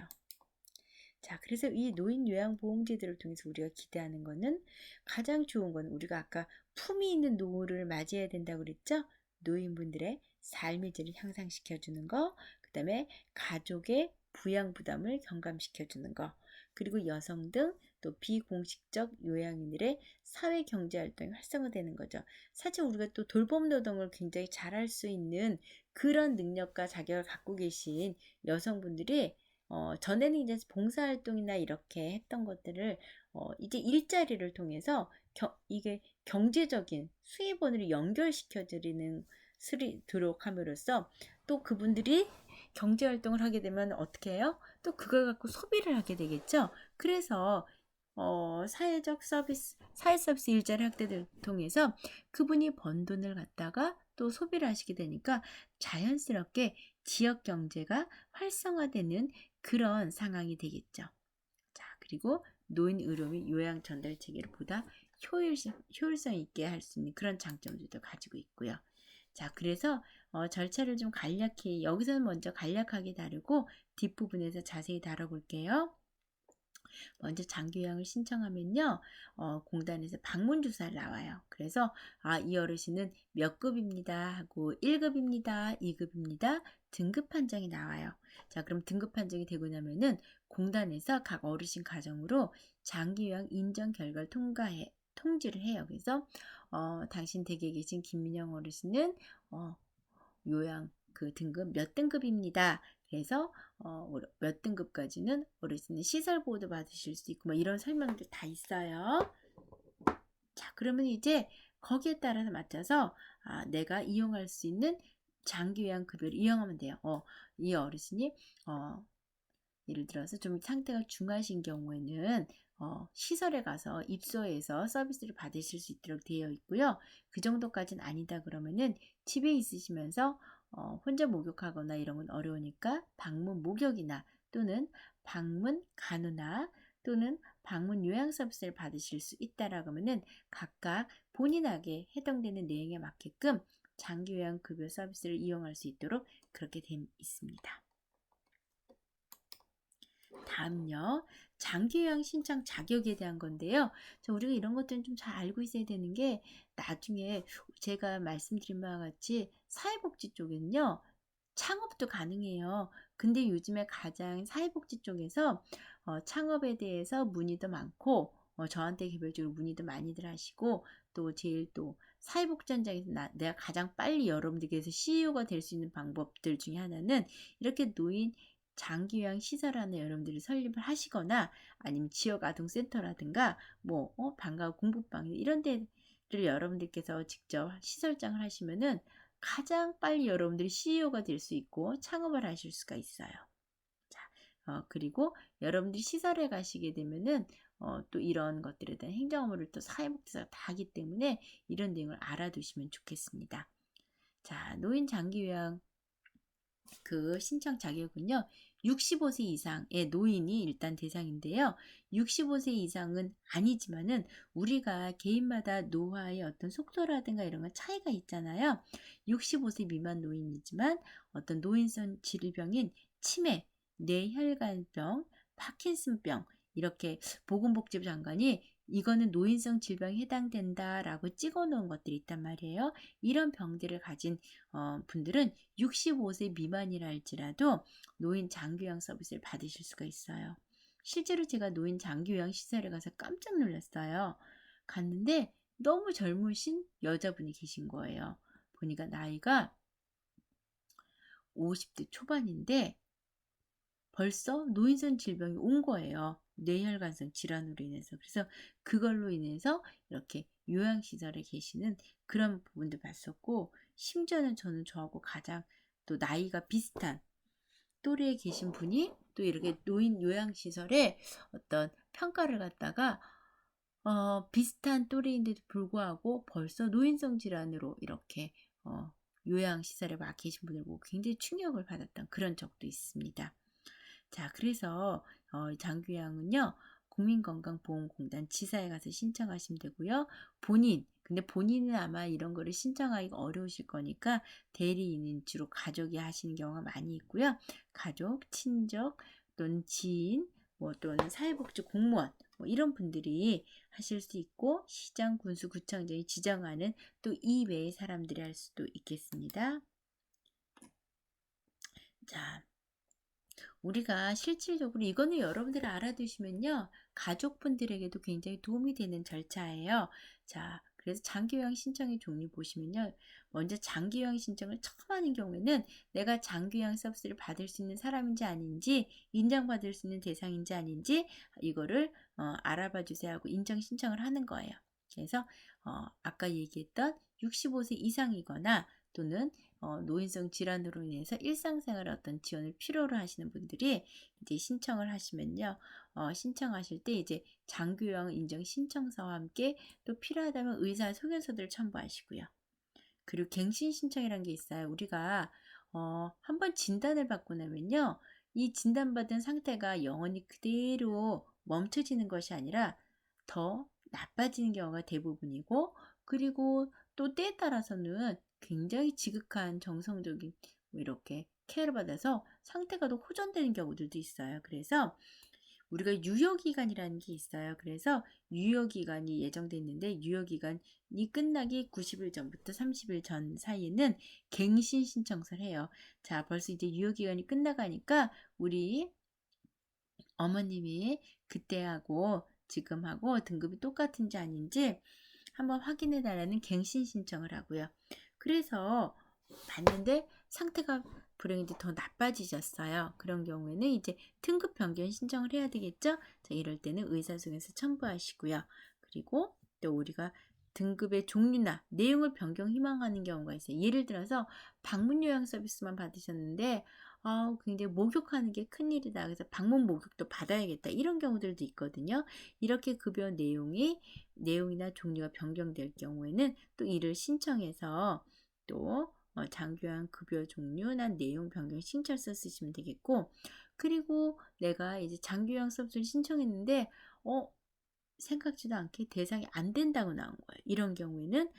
자, 그래서 이 노인 요양보험제도를 통해서 우리가 기대하는 거는 가장 좋은 건 우리가 아까 품위 있는 노후를 맞이해야 된다고 그랬죠? 노인분들의 삶의 질을 향상시켜 주는 거, 그다음에 가족의 부양 부담을 경감시켜 주는 거, 그리고 여성 등 또 비공식적 요양인들의 사회 경제 활동이 활성화되는 거죠. 사실 우리가 또 돌봄 노동을 굉장히 잘할 수 있는 그런 능력과 자격을 갖고 계신 여성분들이 전에는 이제 봉사활동이나 이렇게 했던 것들을 이제 일자리를 통해서 이게 경제적인 수입원으로 연결시켜 드리도록 함으로써 또 그분들이 경제활동을 하게 되면 어떻게 해요? 또 그걸 갖고 소비를 하게 되겠죠. 그래서 사회 서비스 일자리 확대를 통해서 그분이 번 돈을 갖다가 또 소비를 하시게 되니까 자연스럽게 지역 경제가 활성화되는 그런 상황이 되겠죠. 자, 그리고 노인 의료 및 요양 전달 체계를 보다 효율성 있게 할 수 있는 그런 장점들도 가지고 있고요. 자, 그래서 절차를 좀 간략히 여기서는 먼저 간략하게 다루고 뒷부분에서 자세히 다뤄볼게요. 먼저 장기요양을 신청하면요, 공단에서 방문 주사를 나와요. 그래서 이 어르신은 몇 급입니다 하고 1급입니다, 2급입니다 등급 판정이 나와요. 자, 그럼 등급 판정이 되고 나면은 공단에서 각 어르신 가정으로 장기요양 인정 결과를 통지를 해요. 그래서 당신 댁에 계신 김민영 어르신은 요양 그 등급 몇 등급입니다. 그래서 몇 등급까지는 어르신은 시설 보호도 받으실 수 있고 뭐 이런 설명들 다 있어요. 자, 그러면 이제 거기에 따라서 맞춰서 내가 이용할 수 있는 장기요양 급여를 이용하면 돼요. 이 어르신이 예를 들어서 좀 상태가 중하신 경우에는 시설에 가서 입소해서 서비스를 받으실 수 있도록 되어 있고요. 그 정도까지는 아니다 그러면은 집에 있으시면서 혼자 목욕하거나 이런 건 어려우니까 방문 목욕이나 또는 방문 간호나 또는 방문 요양 서비스를 받으실 수 있다라고 하면은 각각 본인에게 해당되는 내용에 맞게끔 장기 요양 급여 서비스를 이용할 수 있도록 그렇게 되어 있습니다. 다음요. 장기요양 신청 자격에 대한 건데요. 우리가 이런 것들은 좀 잘 알고 있어야 되는 게 나중에 제가 말씀드린 바와 같이 사회복지 쪽에는요. 창업도 가능해요. 근데 요즘에 가장 사회복지 쪽에서 창업에 대해서 문의도 많고 저한테 개별적으로 문의도 많이들 하시고 또 제일 또 사회복지 현장에서 내가 가장 빨리 여러분들께서 CEO가 될 수 있는 방법들 중에 하나는 이렇게 노인 장기요양 시설 안에 여러분들이 설립을 하시거나 아니면 지역 아동센터라든가 뭐 방과 공부방 이런 데를 여러분들께서 직접 시설장을 하시면은 가장 빨리 여러분들이 CEO가 될 수 있고 창업을 하실 수가 있어요. 자, 그리고 여러분들이 시설에 가시게 되면은 또 이런 것들에 대한 행정 업무를 또 사회복지사가 다 하기 때문에 이런 내용을 알아두시면 좋겠습니다. 자, 노인 장기요양 그 신청 자격은요. 65세 이상의 노인이 일단 대상인데요. 65세 이상은 아니지만은 우리가 개인마다 노화의 어떤 속도라든가 이런 건 차이가 있잖아요. 65세 미만 노인이지만 어떤 노인성 질병인 치매, 뇌혈관병, 파킨슨병 이렇게 보건복지부 장관이 이거는 노인성 질병에 해당된다라고 찍어 놓은 것들이 있단 말이에요. 이런 병들을 가진 분들은 65세 미만이라 할지라도 노인 장기요양 서비스를 받으실 수가 있어요. 실제로 제가 노인 장기요양 시설에 가서 깜짝 놀랐어요. 갔는데 너무 젊으신 여자분이 계신 거예요. 보니까 나이가 50대 초반인데 벌써 노인성 질병이 온 거예요. 뇌혈관성 질환으로 인해서. 그래서 그걸로 인해서 이렇게 요양시설에 계시는 그런 부분도 봤었고, 심지어는 저는 저하고 가장 또 나이가 비슷한 또래에 계신 분이 또 이렇게 노인 요양시설에 어떤 평가를 갖다가 비슷한 또래인데도 불구하고 벌써 노인성 질환으로 이렇게 요양시설에 와 계신 분을 보고 굉장히 충격을 받았던 그런 적도 있습니다. 자, 그래서 장기요양은요 국민건강보험공단 지사에 가서 신청하시면 되고요. 근데 본인은 아마 이런 거를 신청하기가 어려우실 거니까 대리인은 주로 가족이 하시는 경우가 많이 있고요. 가족, 친족 또는 지인, 또는 사회복지 공무원 이런 분들이 하실 수 있고, 시장, 군수, 구청장이 지정하는 또 이외의 사람들이 할 수도 있겠습니다. 자, 우리가 실질적으로 이거는 여러분들이 알아두시면요, 가족분들에게도 굉장히 도움이 되는 절차예요. 자, 그래서 장기요양 신청의 종류 보시면요, 먼저 장기요양 신청을 처음 하는 경우에는 내가 장기요양 서비스를 받을 수 있는 사람인지 아닌지, 인정받을 수 있는 대상인지 아닌지 이거를 알아봐 주세요 하고 인정 신청을 하는 거예요. 그래서 아까 얘기했던 65세 이상이거나 또는 노인성 질환으로 인해서 일상생활에 어떤 지원을 필요로 하시는 분들이 이제 신청을 하시면요, 신청하실 때 이제 장기요양 인정 신청서와 함께 또 필요하다면 의사 소견서들을 첨부하시고요. 그리고 갱신 신청이라는 게 있어요. 우리가 한번 진단을 받고 나면요, 이 진단받은 상태가 영원히 그대로 멈춰지는 것이 아니라 더 나빠지는 경우가 대부분이고, 그리고 또 때에 따라서는 굉장히 지극한 정성적인 이렇게 케어를 받아서 상태가 더 호전되는 경우들도 있어요. 그래서 우리가 유효기간이라는 게 있어요. 그래서 유효기간이 예정돼 있는데, 유효기간이 끝나기 90일 전부터 30일 전 사이에는 갱신 신청서를 해요. 자, 벌써 이제 유효기간이 끝나가니까 우리 어머님이 그때하고 지금하고 등급이 똑같은지 아닌지 한번 확인해 달라는 갱신 신청을 하고요. 그래서 봤는데 상태가 불행히 더 나빠지셨어요. 그런 경우에는 이제 등급 변경 신청을 해야 되겠죠? 자, 이럴 때는 의사소견서 첨부하시고요. 그리고 또 우리가 등급의 종류나 내용을 변경 희망하는 경우가 있어요. 예를 들어서 방문 요양 서비스만 받으셨는데 굉장히 목욕하는 게 큰일이다, 그래서 방문 목욕도 받아야겠다, 이런 경우들도 있거든요. 이렇게 급여 내용이나 종류가 변경될 경우에는 또 이를 신청해서 또 장기요양 급여 종류나 내용 변경 신청서 쓰시면 되겠고, 그리고 내가 이제 장기요양 서비스를 신청했는데 생각지도 않게 대상이 안 된다고 나온 거예요. 이런 경우에는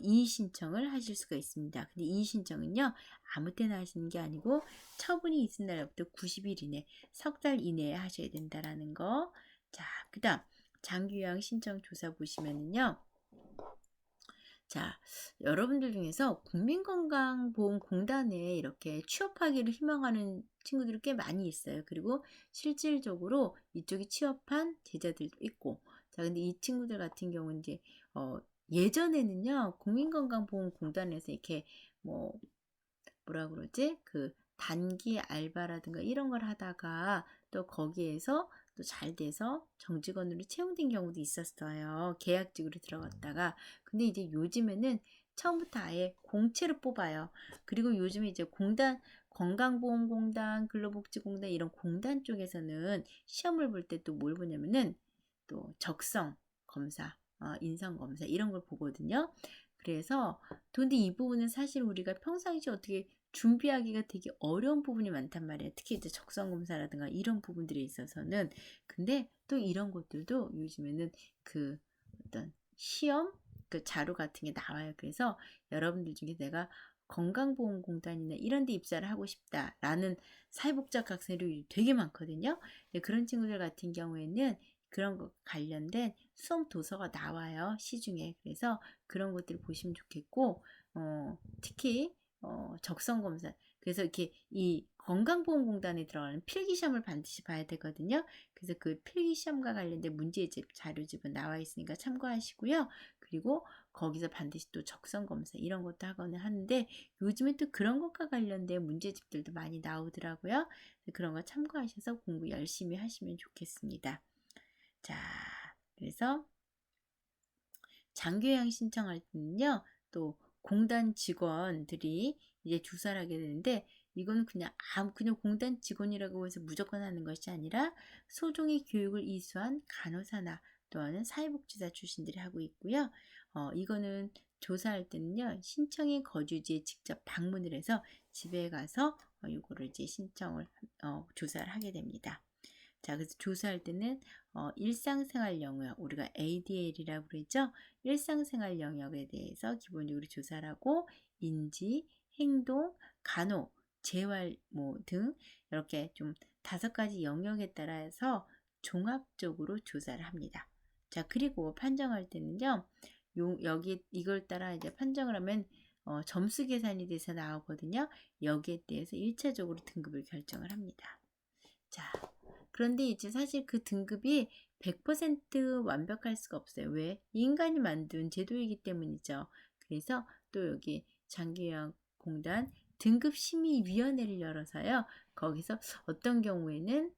이의 신청을 하실 수가 있습니다. 근데 이의 신청은요, 아무 때나 하시는 게 아니고 처분이 있은 날부터 90일 이내, 석 달 이내에 하셔야 된다라는 거. 자, 그다음 장기요양 신청 조사 보시면은요. 자, 여러분들 중에서 국민건강보험공단에 이렇게 취업하기를 희망하는 친구들이 꽤 많이 있어요. 그리고 실질적으로 이쪽에 취업한 제자들도 있고. 자, 근데 이 친구들 같은 경우는 이제 예전에는요, 국민건강보험공단에서 이렇게 뭐라 그러지? 그 단기 알바라든가 이런 걸 하다가 또 거기에서 또 잘 돼서 정직원으로 채용된 경우도 있었어요. 계약직으로 들어갔다가. 근데 이제 요즘에는 처음부터 아예 공채로 뽑아요. 그리고 요즘에 이제 건강보험공단, 근로복지공단 이런 공단 쪽에서는 시험을 볼 때 또 뭘 보냐면은 또 적성 검사, 인성 검사 이런 걸 보거든요. 그래서 근데 이 부분은 사실 우리가 평상시에 어떻게 준비하기가 되게 어려운 부분이 많단 말이에요. 특히 이제 적성검사라든가 이런 부분들에 있어서는. 근데 또 이런 것들도 요즘에는 그 어떤 시험 그 자료 같은 게 나와요. 그래서 여러분들 중에 내가 건강보험공단이나 이런 데 입사를 하고 싶다라는 사회복지학 학생들이 되게 많거든요. 그런 친구들 같은 경우에는 그런 것 관련된 수험 도서가 나와요, 시중에. 그래서 그런 것들을 보시면 좋겠고, 특히 적성검사. 그래서 이렇게 이 건강보험공단에 들어가는 필기시험을 반드시 봐야 되거든요. 그래서 그 필기시험과 관련된 문제집, 자료집은 나와 있으니까 참고하시고요. 그리고 거기서 반드시 또 적성검사 이런 것도 하거나 하는데, 요즘에 또 그런 것과 관련된 문제집들도 많이 나오더라고요. 그런 거 참고하셔서 공부 열심히 하시면 좋겠습니다. 자, 그래서 장기요양 신청할 때는요, 또 공단 직원들이 이제 주사를 하게 되는데, 이거는 그냥 공단 직원이라고 해서 무조건 하는 것이 아니라 소정의 교육을 이수한 간호사나 또는 사회복지사 출신들이 하고 있고요. 이거는 조사할 때는요, 신청인 거주지에 직접 방문을 해서 집에 가서 이거를 이제 조사를 하게 됩니다. 자, 그래서 조사할 때는 일상생활 영역, 우리가 ADL이라고 그러죠. 일상생활 영역에 대해서 기본적으로 조사를 하고 인지, 행동, 간호, 재활 등 이렇게 좀 5가지 영역에 따라서 종합적으로 조사를 합니다. 자, 그리고 판정할 때는요. 여기 이걸 따라 이제 판정을 하면 점수 계산이 돼서 나오거든요. 여기에 대해서 1차적으로 등급을 결정을 합니다. 자, 그런데 이제 사실 그 등급이 100% 완벽할 수가 없어요. 왜? 인간이 만든 제도이기 때문이죠. 그래서 또 여기 장기요양공단 등급심의위원회를 열어서요. 거기서 어떤 경우에는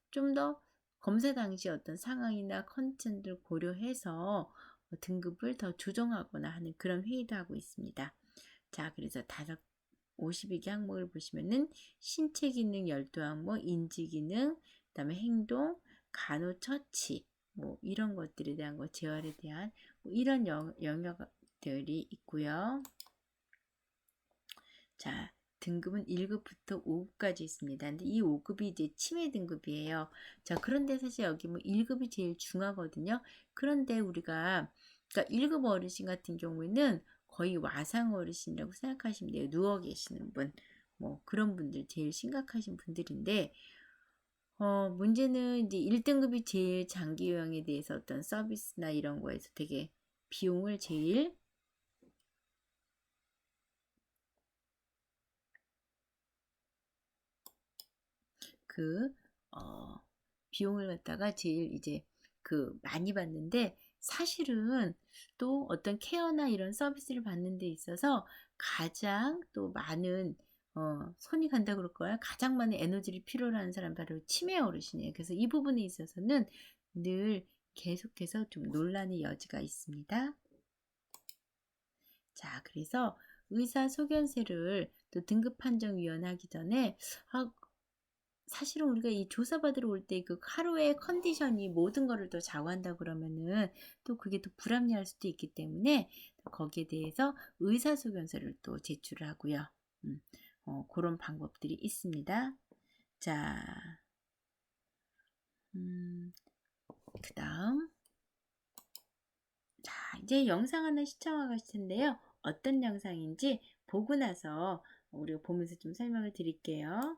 좀 더 검사 당시 어떤 상황이나 컨디션들 고려해서 등급을 더 조정하거나 하는 그런 회의도 하고 있습니다. 자, 그래서 52개 항목을 보시면은 신체 기능 12항목, 인지 기능, 그다음에 행동, 간호처치, 이런 것들에 대한 거, 재활에 대한 이런 영역들이 있고요. 자, 등급은 1급부터 5급까지 있습니다. 근데 이 5급이 이제 치매 등급이에요. 자, 그런데 사실 여기 1급이 제일 중하거든요. 그런데 우리가 그러니까 1급 어르신 같은 경우에는 거의 와상 어르신이라고 생각하시면 돼요. 누워 계시는 분, 그런 분들 제일 심각하신 분들인데 문제는 이제 1등급이 제일 장기 요양에 대해서 어떤 서비스나 이런 거에서 되게 비용을 제일 비용을 갖다가 제일 이제 많이 받는데 사실은 또 어떤 케어나 이런 서비스를 받는 데 있어서 가장 또 많은 손이 간다 그럴 거야. 가장 많은 에너지를 필요로 하는 사람 바로 치매 어르신이에요. 그래서 이 부분에 있어서는 늘 계속해서 좀 논란의 여지가 있습니다. 자, 그래서 의사소견서를 또 등급판정위원 하기 전에 사실은 우리가 이 조사받으러 올 때 그 하루의 컨디션이 모든 거를 또 좌우한다 그러면은 또 그게 또 불합리할 수도 있기 때문에 거기에 대해서 의사소견서를 또 제출을 하고요. 그런 방법들이 있습니다. 자, 그 다음. 자, 이제 영상 하나 시청하고 가실 텐데요. 어떤 영상인지 보고 나서 우리가 보면서 좀 설명을 드릴게요.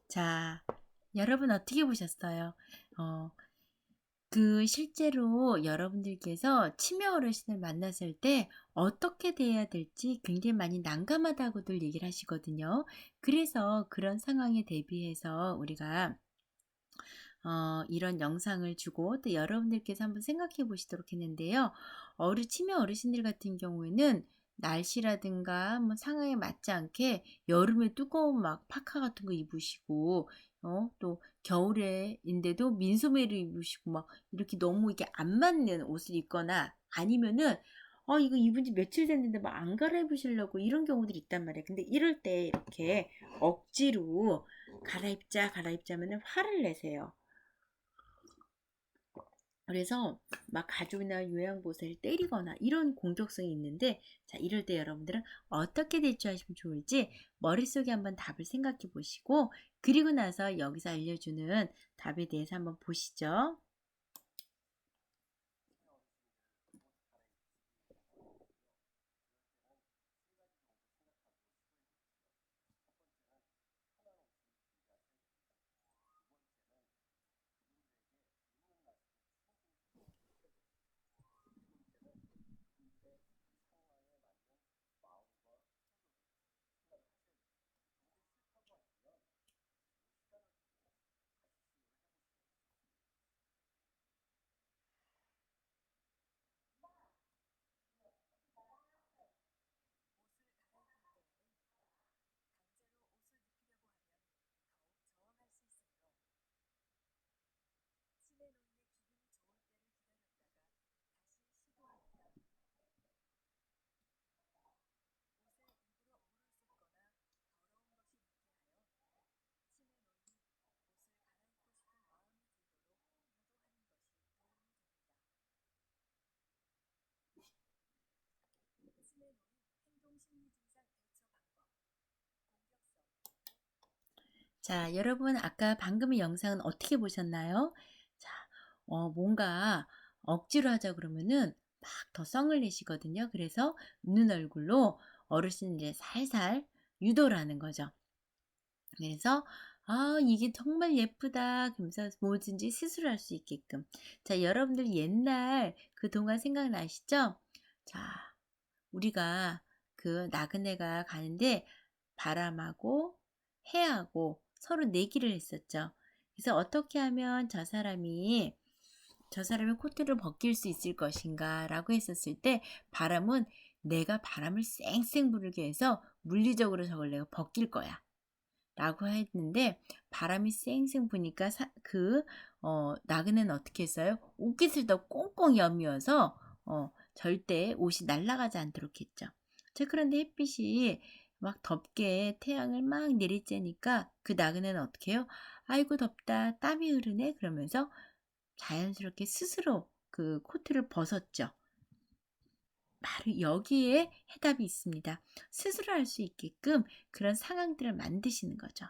자, 여러분 어떻게 보셨어요? 실제로 여러분들께서 치매 어르신을 만났을 때 어떻게 대해야 될지 굉장히 많이 난감하다고들 얘기를 하시거든요. 그래서 그런 상황에 대비해서 우리가 이런 영상을 주고 또 여러분들께서 한번 생각해 보시도록 했는데요. 치매 어르신들 같은 경우에는 날씨라든가 상황에 맞지 않게 여름에 두꺼운 막 파카 같은 거 입으시고 또 겨울에인데도 민소매를 입으시고 막 이렇게 너무 이게 안 맞는 옷을 입거나 아니면은 이거 입은 지 며칠 됐는데 막 안 갈아입으시려고 이런 경우들이 있단 말이에요. 근데 이럴 때 이렇게 억지로 갈아입자 하면은 화를 내세요. 그래서 막 가족이나 요양보호사를 때리거나 이런 공격성이 있는데, 자, 이럴 때 여러분들은 어떻게 대처하시면 좋을지 머릿속에 한번 답을 생각해 보시고, 그리고 나서 여기서 알려주는 답에 대해서 한번 보시죠. 자, 여러분 아까 방금의 영상은 어떻게 보셨나요? 자, 뭔가 억지로 하자 그러면은 막 더 성을 내시거든요. 그래서 웃는 얼굴로 어르신 이제 살살 유도를 하는 거죠. 그래서 이게 정말 예쁘다. 그러면서 뭐든지 스스로 할 수 있게끔. 자, 여러분들 옛날 그 동안 생각나시죠? 자, 우리가 그 나그네가 가는데 바람하고 해하고 서로 내기를 했었죠. 그래서 어떻게 하면 저 사람의 코트를 벗길 수 있을 것인가 라고 했었을 때, 바람은 내가 바람을 쌩쌩 불게 해서 물리적으로 저걸 내가 벗길 거야 라고 했는데, 바람이 쌩쌩 부니까 나그네는 어떻게 했어요? 옷깃을 더 꽁꽁 여미어서 절대 옷이 날아가지 않도록 했죠. 자, 그런데 햇빛이 막 덥게 태양을 막 내리쬐니까 그 나그네는 어떻게 해요? 아이고 덥다, 땀이 흐르네, 그러면서 자연스럽게 스스로 그 코트를 벗었죠. 바로 여기에 해답이 있습니다. 스스로 할 수 있게끔 그런 상황들을 만드시는 거죠.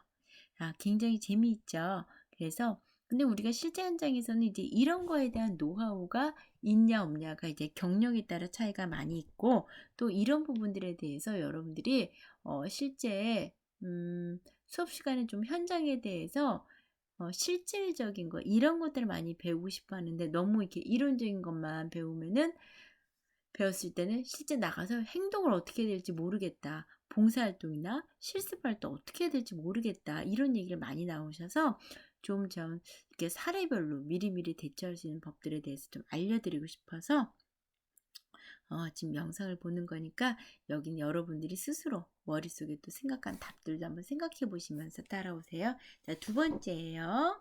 굉장히 재미있죠. 그래서 근데 우리가 실제 현장에서는 이제 이런 거에 대한 노하우가 있냐 없냐가 이제 경력에 따라 차이가 많이 있고, 또 이런 부분들에 대해서 여러분들이 실제 수업 시간에 좀 현장에 대해서 실질적인 거 이런 것들을 많이 배우고 싶어 하는데, 너무 이렇게 이론적인 것만 배웠을 때는 실제 나가서 행동을 어떻게 해야 될지 모르겠다. 봉사활동이나 실습활동 어떻게 해야 될지 모르겠다. 이런 얘기를 많이 나오셔서 좀 이렇게 사례별로 미리미리 대처할 수 있는 법들에 대해서 좀 알려드리고 싶어서 지금 영상을 보는 거니까 여긴 여러분들이 스스로 머릿속에 또 생각한 답들도 한번 생각해 보시면서 따라오세요. 자, 두 번째예요.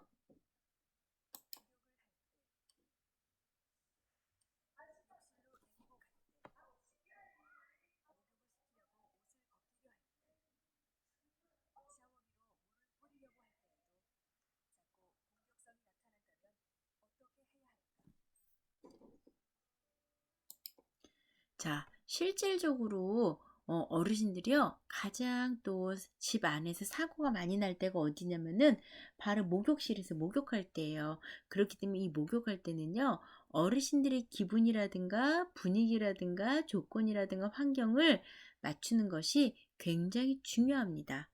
자, 실질적으로 어르신들이요, 가장 또 집 안에서 사고가 많이 날 때가 어디냐면은 바로 목욕실에서 목욕할 때예요. 그렇기 때문에 이 목욕할 때는요, 어르신들의 기분이라든가 분위기라든가 조건이라든가 환경을 맞추는 것이 굉장히 중요합니다.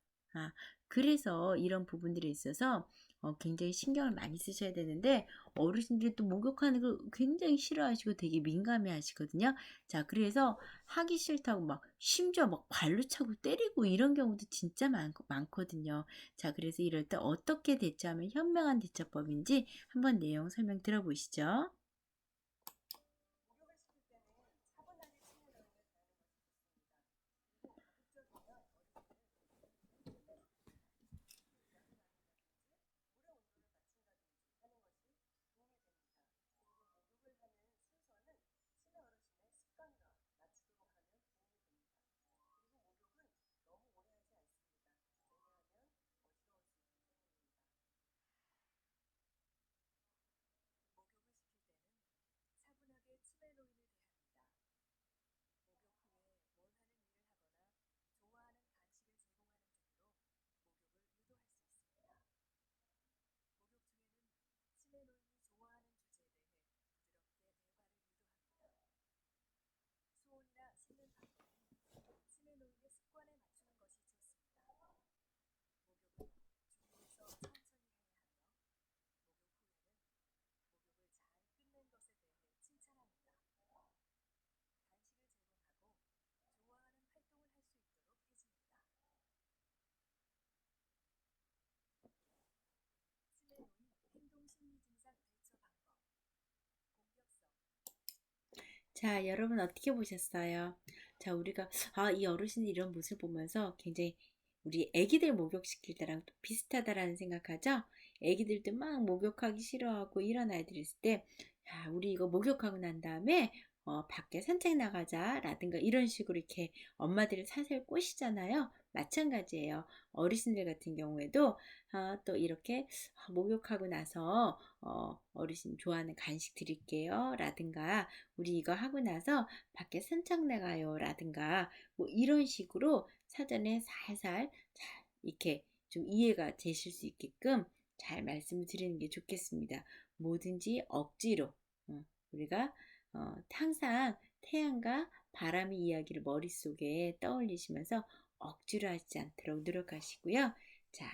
그래서 이런 부분들에 있어서 굉장히 신경을 많이 쓰셔야 되는데, 어르신들이 또 목욕하는 걸 굉장히 싫어하시고 되게 민감해 하시거든요. 자, 그래서 하기 싫다고 막 심지어 막 발로 차고 때리고 이런 경우도 진짜 많거든요. 자, 그래서 이럴 때 어떻게 대처하면 현명한 대처법인지 한번 내용 설명 들어보시죠. 자, 여러분 어떻게 보셨어요? 자, 우리가 이 어르신들 이런 모습을 보면서 굉장히 우리 애기들 목욕시킬 때랑 또 비슷하다라는 생각하죠? 애기들도 막 목욕하기 싫어하고 이런 아이들이 있을 때, 야, 우리 이거 목욕하고 난 다음에 밖에 산책 나가자라든가 이런 식으로 이렇게 엄마들이 사슬 꼬시잖아요. 마찬가지예요. 어르신들 같은 경우에도 또 이렇게 목욕하고 나서 어르신 좋아하는 간식 드릴게요 라든가 우리 이거 하고 나서 밖에 산책 나가요 라든가 뭐 이런 식으로 사전에 살살 잘 이렇게 좀 이해가 되실 수 있게끔 잘 말씀을 드리는 게 좋겠습니다. 뭐든지 억지로 우리가 항상 태양과 바람의 이야기를 머릿속에 떠올리시면서 억지로 하지 않도록 노력하시고요. 자,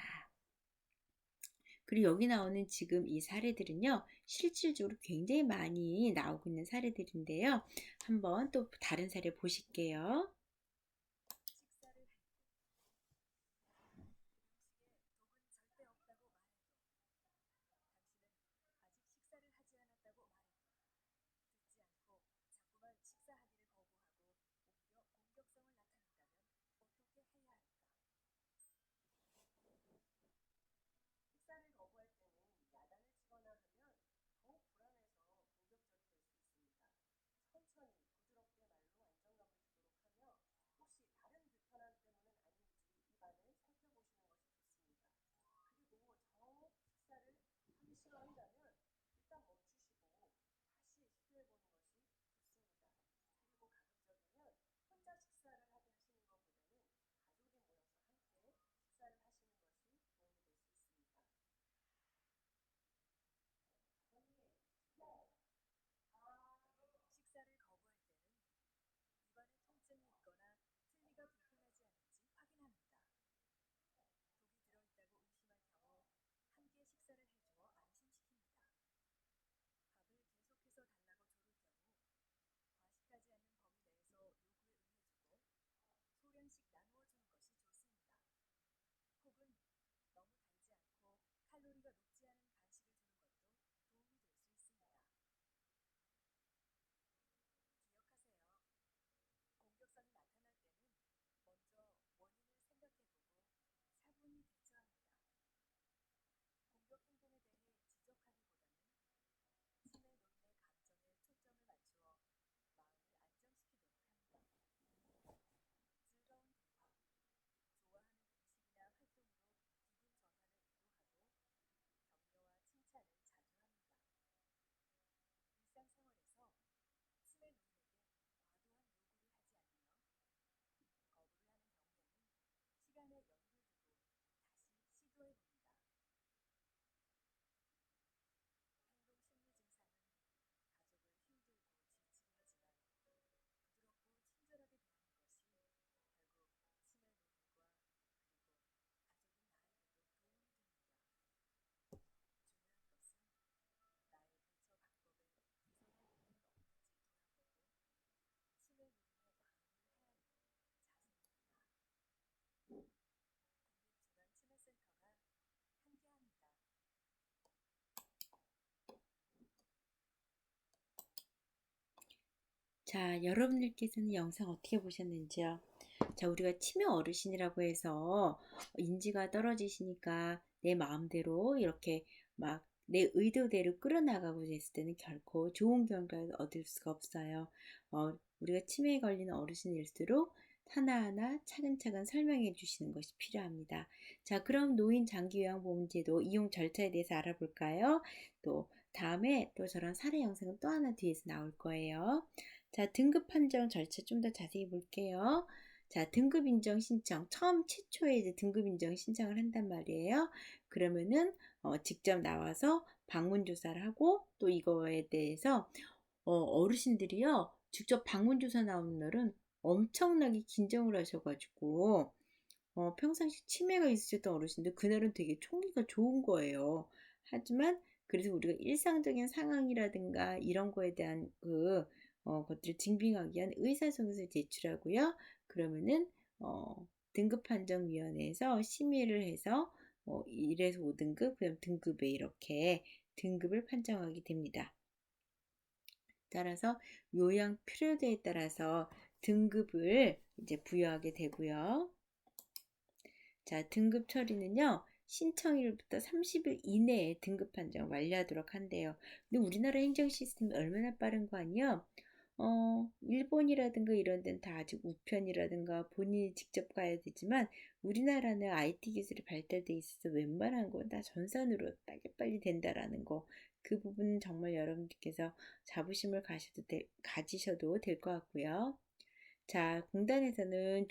그리고 여기 나오는 지금 이 사례들은요, 실질적으로 굉장히 많이 나오고 있는 사례들인데요. 한번 또 다른 사례 보실게요. 자, 여러분들께서는 영상 어떻게 보셨는지요? 자, 우리가 치매 어르신이라고 해서 인지가 떨어지시니까 내 마음대로 이렇게 막 내 의도대로 끌어나가고 했을 때는 결코 좋은 결과를 얻을 수가 없어요. 우리가 치매에 걸리는 어르신일수록 하나하나 차근차근 설명해 주시는 것이 필요합니다. 자, 그럼 노인 장기요양보험제도 이용 절차에 대해서 알아볼까요? 또 다음에 또 저런 사례 영상은 또 하나 뒤에서 나올 거예요. 자, 등급 판정 절차 좀 더 자세히 볼게요. 자, 등급 인정 신청. 처음 최초에 이제 등급 인정 신청을 한단 말이에요. 그러면은 직접 나와서 방문 조사를 하고 또 이거에 대해서 어르신들이요. 직접 방문 조사 나오는 날은 엄청나게 긴장을 하셔가지고 평상시 치매가 있으셨던 어르신들 그날은 되게 총기가 좋은 거예요. 하지만 그래서 우리가 일상적인 상황이라든가 이런 거에 대한 것들을 증빙하기 위한 의사소견서를 제출하고요. 그러면은 등급판정위원회에서 심의를 해서 1에서 5등급, 그다음 등급에 이렇게 등급을 판정하게 됩니다. 따라서 요양 필요도에 따라서 등급을 이제 부여하게 되고요. 자, 등급 처리는요. 신청일부터 30일 이내에 등급 판정 완료하도록 한대요. 근데 우리나라 행정 시스템이 얼마나 빠른 거 아니요? 일본이라든가 이런 데는 다 아직 우편이라든가 본인이 직접 가야 되지만 우리나라는 IT 기술이 발달돼 있어서 웬만한 건 다 전산으로 빨리 된다라는 거. 그 부분은 정말 여러분들께서 자부심을 가지셔도 될 것 같고요. 자, 공단에서는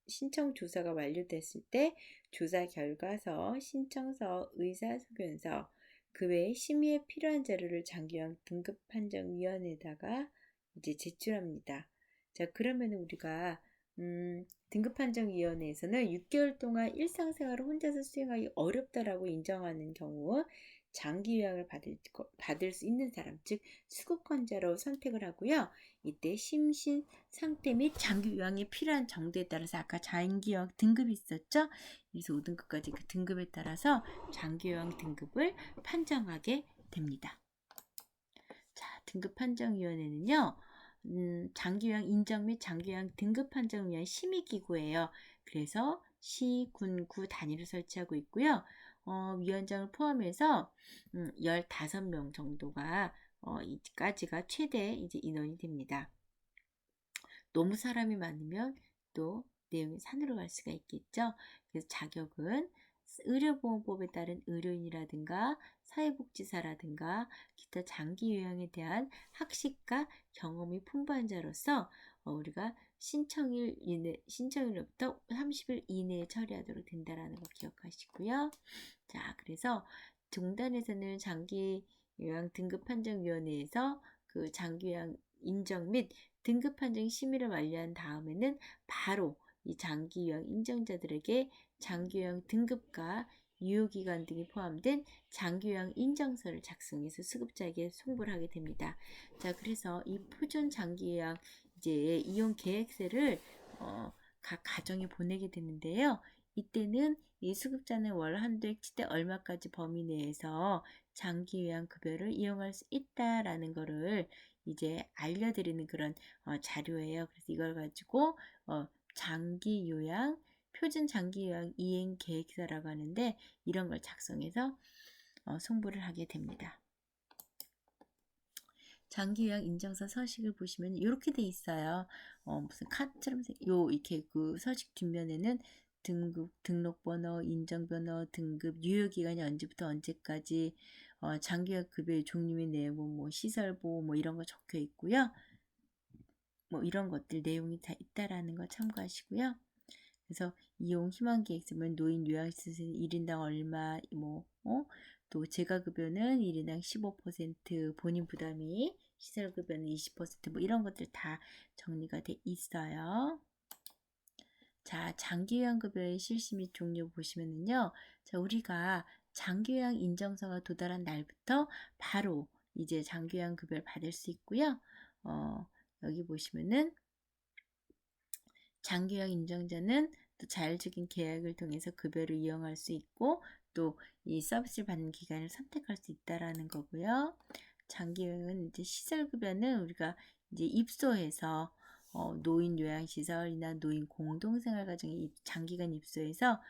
신청 조사가 완료됐을 때 조사 결과서, 신청서, 의사소견서, 그 외에 심의에 필요한 자료를 장기형 등급판정위원회에다가 이제 제출합니다. 자, 그러면 우리가 등급판정위원회에서는 6개월 동안 일상생활을 혼자서 수행하기 어렵다라고 인정하는 경우 장기 요양을 받을 수 있는 사람, 즉 수급권자로 선택을 하고요. 이때 심신 상태 및 장기 요양이 필요한 정도에 따라서 아까 장기 요양 등급이 있었죠? 그래서 5등급까지 그 등급에 따라서 장기 요양 등급을 판정하게 됩니다. 자, 등급 판정위원회는요. 장기 요양 인정 및 장기 요양 등급 판정을 위한 심의기구예요. 그래서 시, 군, 구 단위로 설치하고 있고요. 위원장을 포함해서 15명 정도가 이까지가 최대 이제 인원이 됩니다. 너무 사람이 많으면 또 내용이 산으로 갈 수가 있겠죠. 그래서 자격은 의료보험법에 따른 의료인이라든가 사회복지사라든가 기타 장기 요양에 대한 학식과 경험이 풍부한 자로서 우리가 신청일로부터 30일 이내에 처리하도록 된다라는 거 기억하시고요. 자, 그래서 종단에서는 장기 요양 등급 판정위원회에서 그 장기 요양 인정 및 등급 판정 심의를 완료한 다음에는 바로 이 장기 요양 인정자들에게 장기 요양 등급과 유효기간 등이 포함된 장기 요양 인정서를 작성해서 수급자에게 송부를 하게 됩니다. 자, 그래서 이 표준 장기 요양 이제 이용 계획서를 각 가정에 보내게 되는데요. 이때는 이 수급자는 월 한도액 최대 얼마까지 범위 내에서 장기 요양 급여를 이용할 수 있다라는 거를 이제 알려드리는 그런 자료예요. 그래서 이걸 가지고 장기 요양, 표준 장기 요양 이행 계획서라고 하는데 이런 걸 작성해서 송부를 하게 됩니다. 장기 요양 인정서 서식을 보시면 이렇게 돼 있어요. 무슨 카드처럼 이렇게 그 서식 뒷면에는 등급, 등록번호, 인정번호, 등급, 유효기간이 언제부터 언제까지, 장기요양 급여의 종류 및 내용, 뭐 시설보호 뭐 이런 거 적혀 있고요. 뭐 이런 것들 내용이 다 있다라는 거 참고하시고요. 그래서 이용 희망 계획서면 노인 요양시설 1인당 얼마, 또 재가급여는 1인당 15%, 본인 부담이 시설급여는 20%뭐 이런 것들 다 정리가 돼 있어요. 자, 장기요양급여의 실시 및 종류 보시면은요. 자, 우리가 장기요양 인정서가 도달한 날부터 바로 이제 장기요양급여를 받을 수 있고요. 여기 보시면은 장기요양 인정자는 또 자율적인 계약을 통해서 급여를 이용할 수 있고 또 이 서비스를 받는 기간을 선택할 수 있다라는 거고요. 장기요양은 이제 시설급여는 우리가 이제 입소해서 노인 요양시설이나 노인 공동생활가정에 장기간 입소해서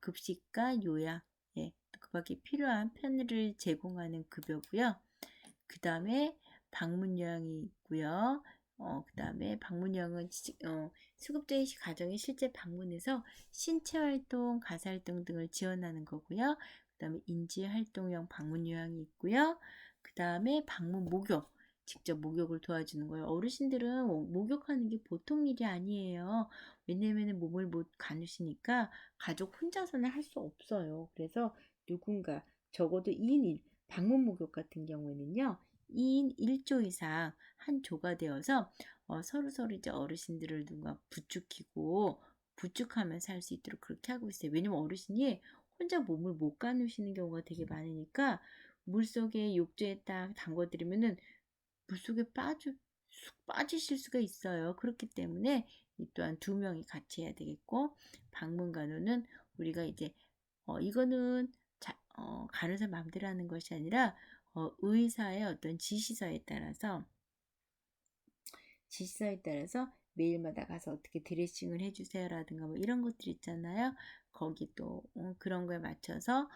급식과 요양, 예, 그 밖에 필요한 편의를 제공하는 급여고요. 그 다음에 방문요양이 있고요. 그 다음에 방문요양은 수급자의 가정에 실제 방문해서 신체활동, 가사활동 등을 지원하는 거고요. 그 다음에 인지활동형 방문요양이 있고요. 그 다음에 방문 목욕, 직접 목욕을 도와주는 거예요. 어르신들은 목욕하는 게 보통 일이 아니에요. 왜냐면 몸을 못 가누시니까 가족 혼자서는 할 수 없어요. 그래서 누군가 적어도 2인 1, 방문 목욕 같은 경우에는요. 2인 1조 이상 한 조가 되어서 서로 이제 어르신들을 누가 부축하고 부축하면서 할 수 있도록 그렇게 하고 있어요. 왜냐면 어르신이 혼자 몸을 못 가누시는 경우가 되게 많으니까 물속에 욕조에 딱 담궈드리면은 물속에 쑥 빠지실 수가 있어요. 그렇기 때문에 이 또한 2명이 같이 해야 되겠고 방문간호는 우리가 이제 이거는 간호사 마음대로 하는 것이 아니라 의사의 어떤 지시서에 따라서 지시서에 따라서 매일마다 가서 어떻게 드레싱을 해주세요라든가 뭐 이런 것들 있잖아요. 거기 또 그런 거에 맞춰서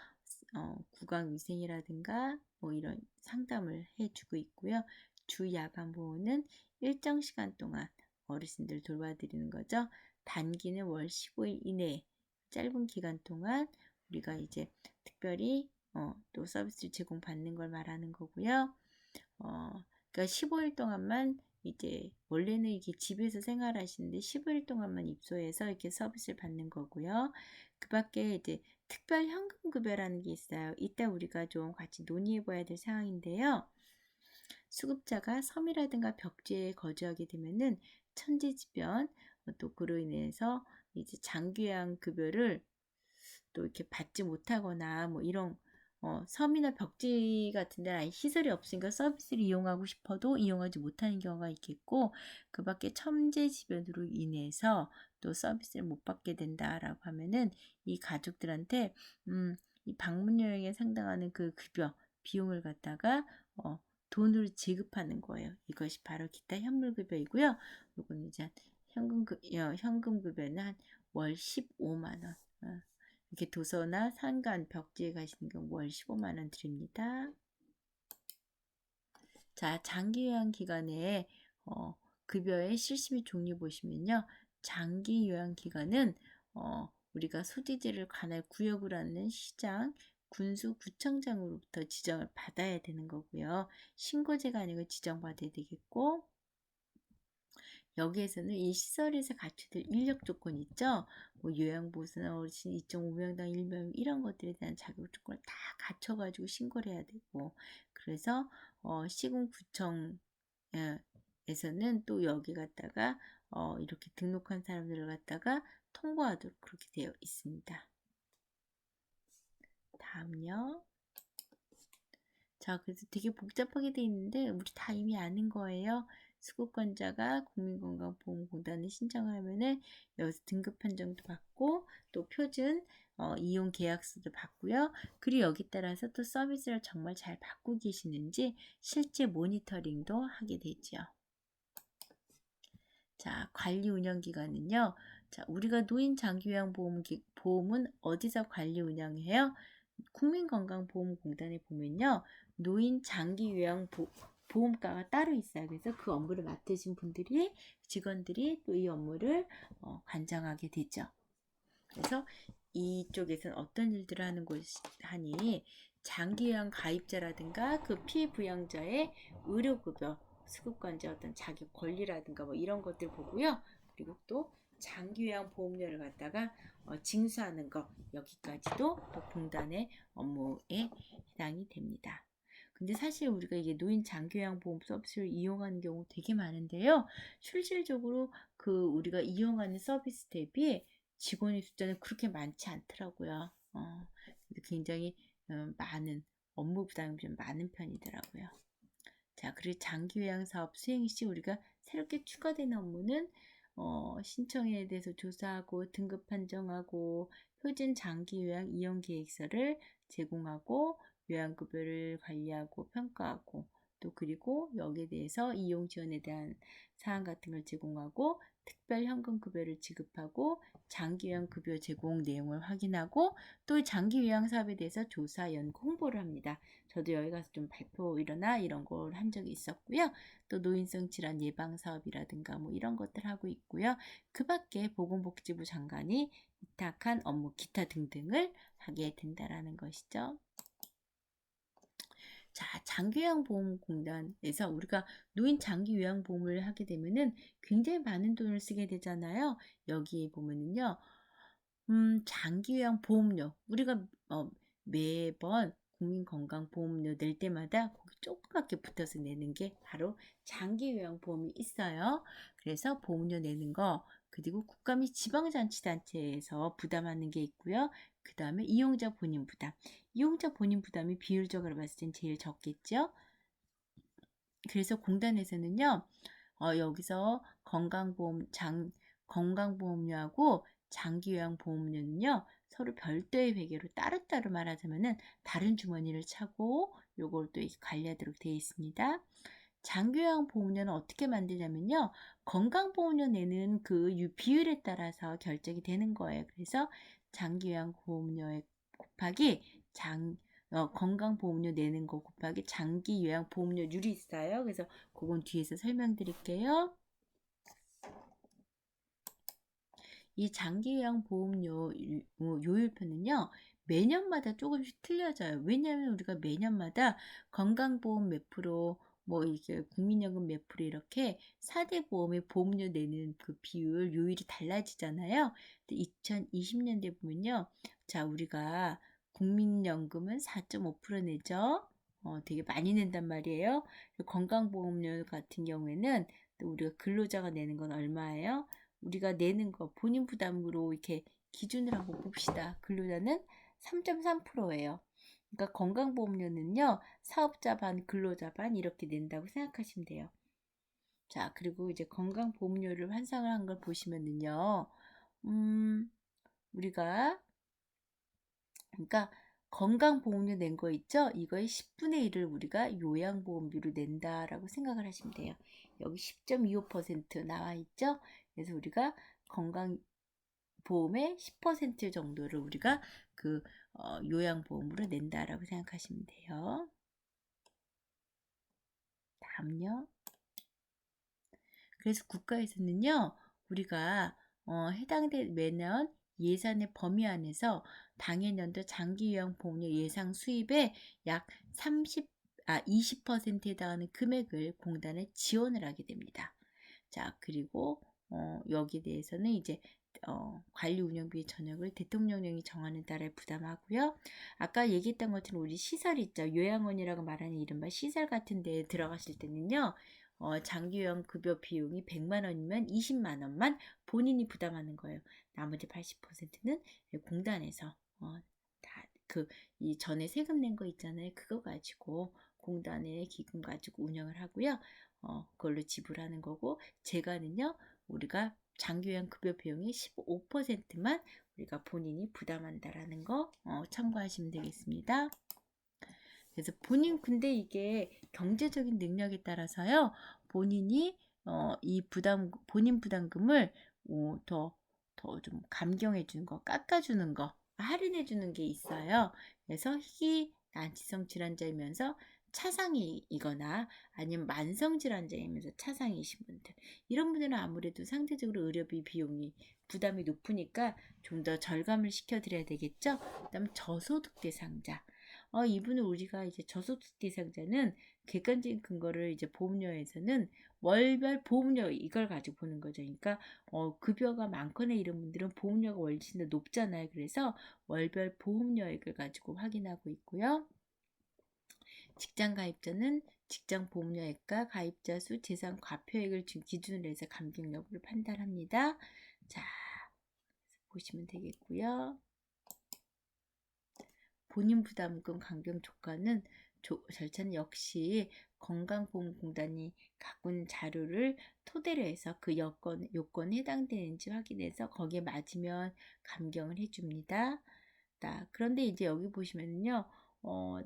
구강위생이라든가 뭐 이런 상담을 해주고 있고요. 주 야간 보호는 일정 시간 동안 어르신들 돌봐드리는 거죠. 단기는 월 15일 이내, 짧은 기간 동안 우리가 이제 특별히 또 서비스를 제공받는 걸 말하는 거고요. 그러니까 15일 동안만 이제 원래는 이게 집에서 생활하시는데 15일 동안만 입소해서 이렇게 서비스를 받는 거고요. 그 밖에 이제 특별 현금급여라는 게 있어요. 이따 우리가 좀 같이 논의해 봐야 될 상황인데요. 수급자가 섬이라든가 벽지에 거주하게 되면은 천재지변 또 그로 인해서 이제 장기요양 급여를 또 이렇게 받지 못하거나 뭐 이런 섬이나 벽지 같은 데는 아예 시설이 없으니까 서비스를 이용하고 싶어도 이용하지 못하는 경우가 있겠고, 그 밖에 천재지변으로 인해서 또 서비스를 못 받게 된다라고 하면은 이 가족들한테 이 방문 여행에 상당하는 그 급여 비용을 갖다가 돈으로 지급하는 거예요. 이것이 바로 기타 현물급여이고요. 요거는 이제 현금급여는 한 월 15만 원. 이렇게 도서나 산간, 벽지에 가시는 경우 월 15만 원 드립니다. 자, 장기요양 기간에 급여의 실시 및 종류 보시면요. 장기요양 기간은 우리가 소재지를 관할 구역으로 하는 시장, 군수, 구청장으로부터 지정을 받아야 되는 거고요. 신고제가 아니고 지정받아야 되겠고, 여기에서는 이 시설에서 갖춰질 인력 조건 있죠. 뭐 요양보호사나 어르신 2.5명당 1명 이런 것들에 대한 자격 조건을 다 갖춰가지고 신고를 해야 되고, 그래서 시군구청에서는 또 여기 갖다가 이렇게 등록한 사람들을 갖다가 통보하도록 그렇게 되어 있습니다. 다음요. 자, 그래서 되게 복잡하게 돼 있는데 우리 다 이미 아는 거예요. 수급권자가 국민건강보험공단에 신청을 하면은 여기서 등급 판정도 받고 또 표준 이용 계약서도 받고요. 그리고 여기 따라서 또 서비스를 정말 잘 받고 계시는지 실제 모니터링도 하게 되죠. 자, 관리 운영 기간은요. 자, 우리가 노인 장기요양보험은 어디서 관리 운영해요? 국민건강보험공단에 보면요. 노인 장기요양보험과가 따로 있어요. 그래서 그 업무를 맡으신 분들이 직원들이 또 이 업무를 관장하게 되죠. 그래서 이쪽에서는 어떤 일들을 하는 곳이 하니 장기요양 가입자라든가 그 피부양자의 의료급여, 수급관자 어떤 자기 권리라든가 뭐 이런 것들 보고요. 그리고 또 장기요양 보험료를 갖다가 징수하는 것 여기까지도 또 공단의 업무에 해당이 됩니다. 근데 사실 우리가 이게 노인 장기요양 보험 서비스를 이용하는 경우 되게 많은데요. 실질적으로 그 우리가 이용하는 서비스 대비 직원의 숫자는 그렇게 많지 않더라고요. 굉장히 많은 업무 부담이 좀 많은 편이더라고요. 자, 그리고 장기요양 사업 수행 시 우리가 새롭게 추가되는 업무는 신청에 대해서 조사하고 등급 판정하고 표준 장기요양 이용 계획서를 제공하고 요양급여를 관리하고 평가하고 또 그리고 여기에 대해서 이용 지원에 대한 사항 같은 걸 제공하고 특별 현금 급여를 지급하고 장기요양 급여 제공 내용을 확인하고 또 장기요양 사업에 대해서 조사, 연구, 홍보를 합니다. 저도 여기 가서 좀 발표 이런 걸 한 적이 있었고요. 또 노인성 질환 예방 사업이라든가 뭐 이런 것들 하고 있고요. 그 밖에 보건복지부 장관이 위탁한 업무 기타 등등을 하게 된다라는 것이죠. 자, 장기요양보험공단에서 우리가 노인 장기요양보험을 하게 되면은 굉장히 많은 돈을 쓰게 되잖아요. 여기에 보면은요, 장기요양보험료 우리가 매번 국민건강보험료 낼 때마다 거기 조그맣게 붙어서 내는 게 바로 장기요양보험이 있어요. 그래서 보험료 내는 거 그리고 국가 및 지방자치단체에서 부담하는 게 있고요. 그 다음에 이용자 본인 부담. 이용자 본인 부담이 비율적으로 봤을 땐 제일 적겠죠. 그래서 공단에서는요. 여기서 건강보험료하고 장기요양보험료는요. 서로 별도의 회계로 따로따로 말하자면은 다른 주머니를 차고 요걸 또 관리하도록 되어 있습니다. 장기요양보험료는 어떻게 만드냐면요. 건강보험료 내는 그 비율에 따라서 결정이 되는 거예요. 그래서 장기요양보험료에 곱하기 건강보험료 내는 거 곱하기 장기요양보험료율이 있어요. 그래서 그건 뒤에서 설명드릴게요. 이 장기요양보험료 요율표는요. 매년마다 조금씩 틀려져요. 왜냐하면 우리가 매년마다 건강보험 몇 프로, 뭐 이게 국민연금 몇 프로 이렇게 4대 보험의 보험료 내는 그 비율, 요율이 달라지잖아요. 2020년대 보면요. 자, 우리가 국민연금은 4.5% 내죠. 되게 많이 낸단 말이에요. 건강보험료 같은 경우에는 또 우리가 근로자가 내는 건 얼마예요? 우리가 내는 거 본인 부담으로 이렇게 기준을 한번 봅시다. 근로자는 3.3%예요. 그러니까 건강보험료는요, 사업자 반, 근로자 반 이렇게 낸다고 생각하시면 돼요. 자, 그리고 이제 건강보험료를 환산을 한 걸 보시면은요, 우리가, 그러니까 건강보험료 낸 거 있죠? 이거의 10분의 1을 우리가 요양보험료로 낸다라고 생각을 하시면 돼요. 여기 10.25% 나와 있죠? 그래서 우리가 건강보험의 10% 정도를 우리가 그 요양보험으로 낸다라고 생각하시면 돼요. 다음요. 그래서 국가에서는요, 우리가 해당된 매년 예산의 범위 안에서 당해년도 장기요양보험료 예상 수입의 약 20%에 해당하는 금액을 공단에 지원을 하게 됩니다. 자, 그리고 여기에 대해서는 이제 관리 운영비 전역을 대통령령이 정하는 따라 부담하고요. 아까 얘기했던 것처럼 우리 시설 있죠. 요양원이라고 말하는 이른바 시설 같은 데에 들어가실 때는요. 장기요양 급여 비용이 100만 원이면 20만 원만 본인이 부담하는 거예요. 나머지 80%는 공단에서 이 전에 세금 낸 거 있잖아요. 그거 가지고 공단의 기금 가지고 운영을 하고요. 그걸로 지불하는 거고 재가는요. 우리가 장기요양 급여 비용의 15%만 우리가 본인이 부담한다라는 거 참고하시면 되겠습니다. 그래서 근데 이게 경제적인 능력에 따라서요. 본인이 본인 부담금을 더 좀 감경해 주는 거, 깎아 주는 거, 할인해 주는 게 있어요. 그래서 희귀 난치성 질환자이면서 차상이거나 아니면 만성 질환자이면서 차상이신 분들, 이런 분들은 아무래도 상대적으로 의료비 비용이 부담이 높으니까 좀 더 절감을 시켜드려야 되겠죠. 그다음 저소득 대상자. 이분은 우리가 이제 저소득 대상자는 객관적인 근거를 이제 보험료에서는 월별 보험료 이걸 가지고 보는 거죠. 그러니까 급여가 많거나 이런 분들은 보험료가 훨씬 더 높잖아요. 그래서 월별 보험료액을 가지고 확인하고 있고요. 직장 가입자는 직장 보험료액과 가입자 수, 재산 과표액을 기준으로 해서 감경 여부를 판단합니다. 자, 보시면 되겠고요. 본인 부담금 감경 조건은 절차는 역시 건강보험공단이 갖고 있는 자료를 토대로 해서 그 요건에 해당되는지 확인해서 거기에 맞으면 감경을 해줍니다. 그런데 이제 여기 보시면요,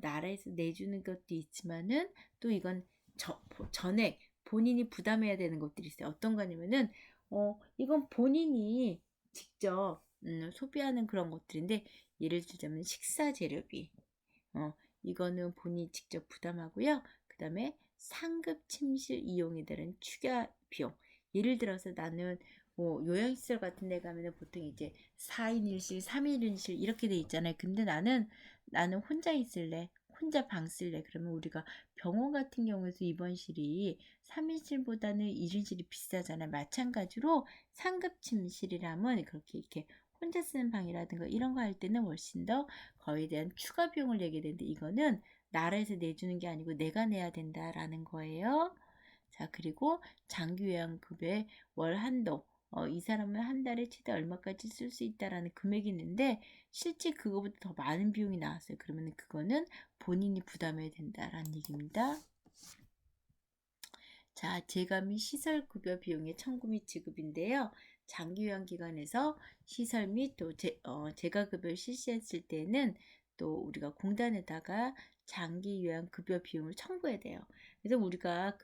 나라에서 내주는 것도 있지만은 또 이건 전액 본인이 부담해야 되는 것들이 있어요. 어떤 거냐면은 이건 본인이 직접 소비하는 그런 것들인데 예를 들자면 식사 재료비, 이거는 본인이 직접 부담하고요. 그 다음에 상급 침실 이용에 따른 추가 비용. 예를 들어서 나는 요양시설 같은 데 가면은 보통 이제 4인 1실, 3인 1실 이렇게 돼 있잖아요. 근데 나는 혼자 있을래. 혼자 방 쓸래. 그러면 우리가 병원 같은 경우에서 입원실이 3인실보다는 1인실이 비싸잖아요. 마찬가지로 상급 침실이라면 그렇게 이렇게 혼자 쓰는 방이라든가 이런 거 할 때는 훨씬 더 거기에 대한 추가 비용을 내게 되는데 이거는 나라에서 내주는 게 아니고 내가 내야 된다라는 거예요. 자, 그리고 장기요양급여의 월 한도. 이 사람은 한 달에 최대 얼마까지 쓸 수 있다라는 금액이 있는데 실제 그거보다 더 많은 비용이 나왔어요. 그러면 그거는 본인이 부담해야 된다라는 얘기입니다. 자, 재가 및 시설급여 비용의 청구 및 지급인데요. 장기요양기관에서 시설 및 또 재가급여를 실시했을 때는 또 우리가 공단에다가 장기 요양급여 비용을 청구해야 돼요. 그래서 우리가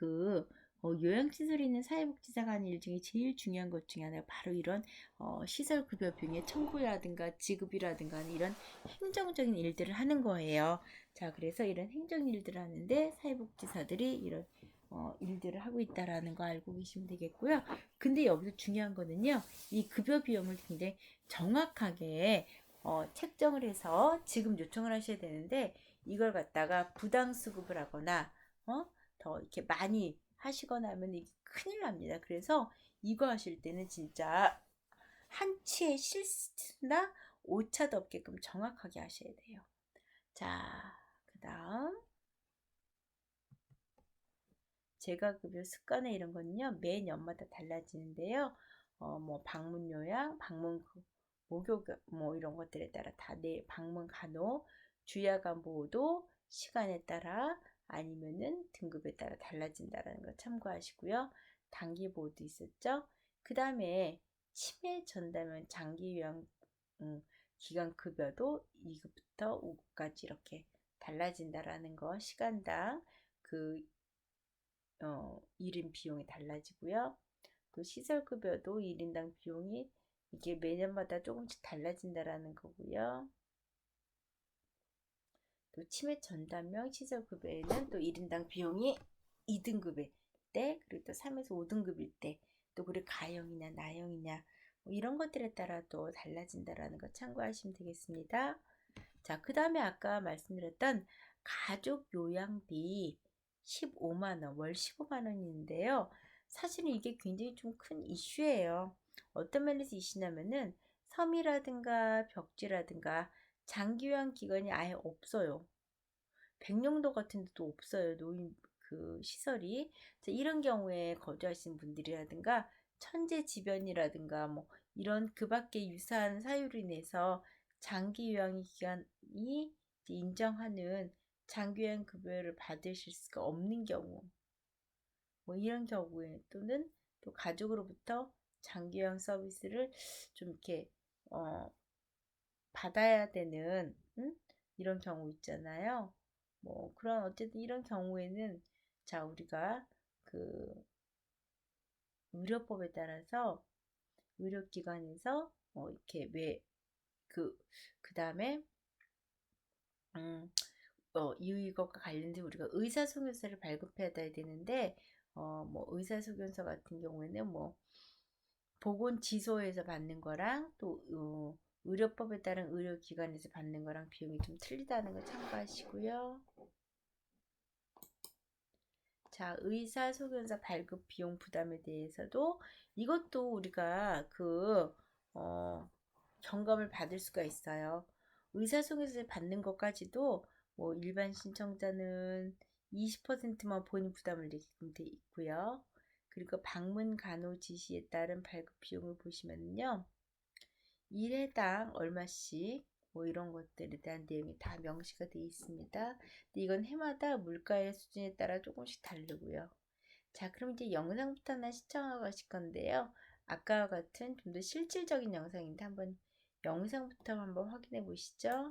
요양시설에 있는 사회복지사가 하는 일 중에 제일 중요한 것 중에 하나가 바로 이런 시설급여 비용의 청구라든가 지급이라든가 이런 행정적인 일들을 하는 거예요. 자, 그래서 이런 행정 일들을 하는데 사회복지사들이 이런 일들을 하고 있다라는 거 알고 계시면 되겠고요. 근데 여기서 중요한 거는요, 이 급여 비용을 굉장히 정확하게 책정을 해서 지금 요청을 하셔야 되는데, 이걸 갖다가 부당 수급을 하거나 더 이렇게 많이 하시거나 하면 이게 큰일 납니다. 그래서 이거 하실 때는 진짜 한 치의 실수나 오차도 없게끔 정확하게 하셔야 돼요. 자, 그 다음 재가급여 습관에 이런 거는요, 매년마다 달라지는데요. 뭐 방문 요양, 방문 목욕 뭐 이런 것들에 따라 다 방문 간호, 주야간 보호도 시간에 따라 아니면은 등급에 따라 달라진다라는 거 참고하시고요. 단기 보호도 있었죠. 그 다음에 치매 전담형 장기 요양 기간 급여도 2급부터 5급까지 이렇게 달라진다라는 거 시간당 그 1인 비용이 달라지고요. 또 시설급여도 1인당 비용이 이게 매년마다 조금씩 달라진다라는 거고요. 또 치매 전담형 시설급여에는 또 1인당 비용이 2등급일 때, 그리고 또 3에서 5등급일 때, 또 그리고 가형이냐 나형이냐 뭐 이런 것들에 따라 또 달라진다라는 거 참고하시면 되겠습니다. 자, 그 다음에 아까 말씀드렸던 가족 요양비 15만원, 월 15만원인데요. 사실은 이게 굉장히 좀 큰 이슈예요. 어떤 면에서 이슈냐면은 섬이라든가 벽지라든가 장기요양 기관이 아예 없어요. 백령도 같은 데도 없어요. 노인 시설이. 자, 이런 경우에 거주하시는 분들이라든가 천재지변이라든가 뭐 이런 그 밖에 유사한 사유로 인해서 장기 요양 기간이 인정하는 장기 요양 급여를 받으실 수가 없는 경우, 뭐 이런 경우에 또는 또 가족으로부터 장기 요양 서비스를 좀 이렇게 받아야 되는 이런 경우 있잖아요. 뭐 그런 어쨌든 이런 경우에는 자, 우리가 그 의료법에 따라서 의료기관에서 이렇게 그다음에 이것과 관련된 우리가 의사소견서를 발급해야 되는데 뭐 의사소견서 같은 경우에는 뭐 보건지소에서 받는 거랑 또 의료법에 따른 의료기관에서 받는 거랑 비용이 좀 틀리다는 거 참고하시고요. 자, 의사소견서 발급 비용 부담에 대해서도 이것도 우리가 경감을 받을 수가 있어요. 의사소견서 받는 것까지도 뭐 일반 신청자는 20%만 본인 부담을 내게끔 돼 있고요. 그리고 방문 간호 지시에 따른 발급 비용을 보시면요. 일회당 얼마씩 뭐 이런 것들에 대한 내용이 다 명시가 되어 있습니다. 근데 이건 해마다 물가의 수준에 따라 조금씩 다르고요. 자, 그럼 이제 영상부터 하나 시청하고 가실 건데요. 아까와 같은 좀 더 실질적인 영상인데 한번 영상부터 한번 확인해 보시죠.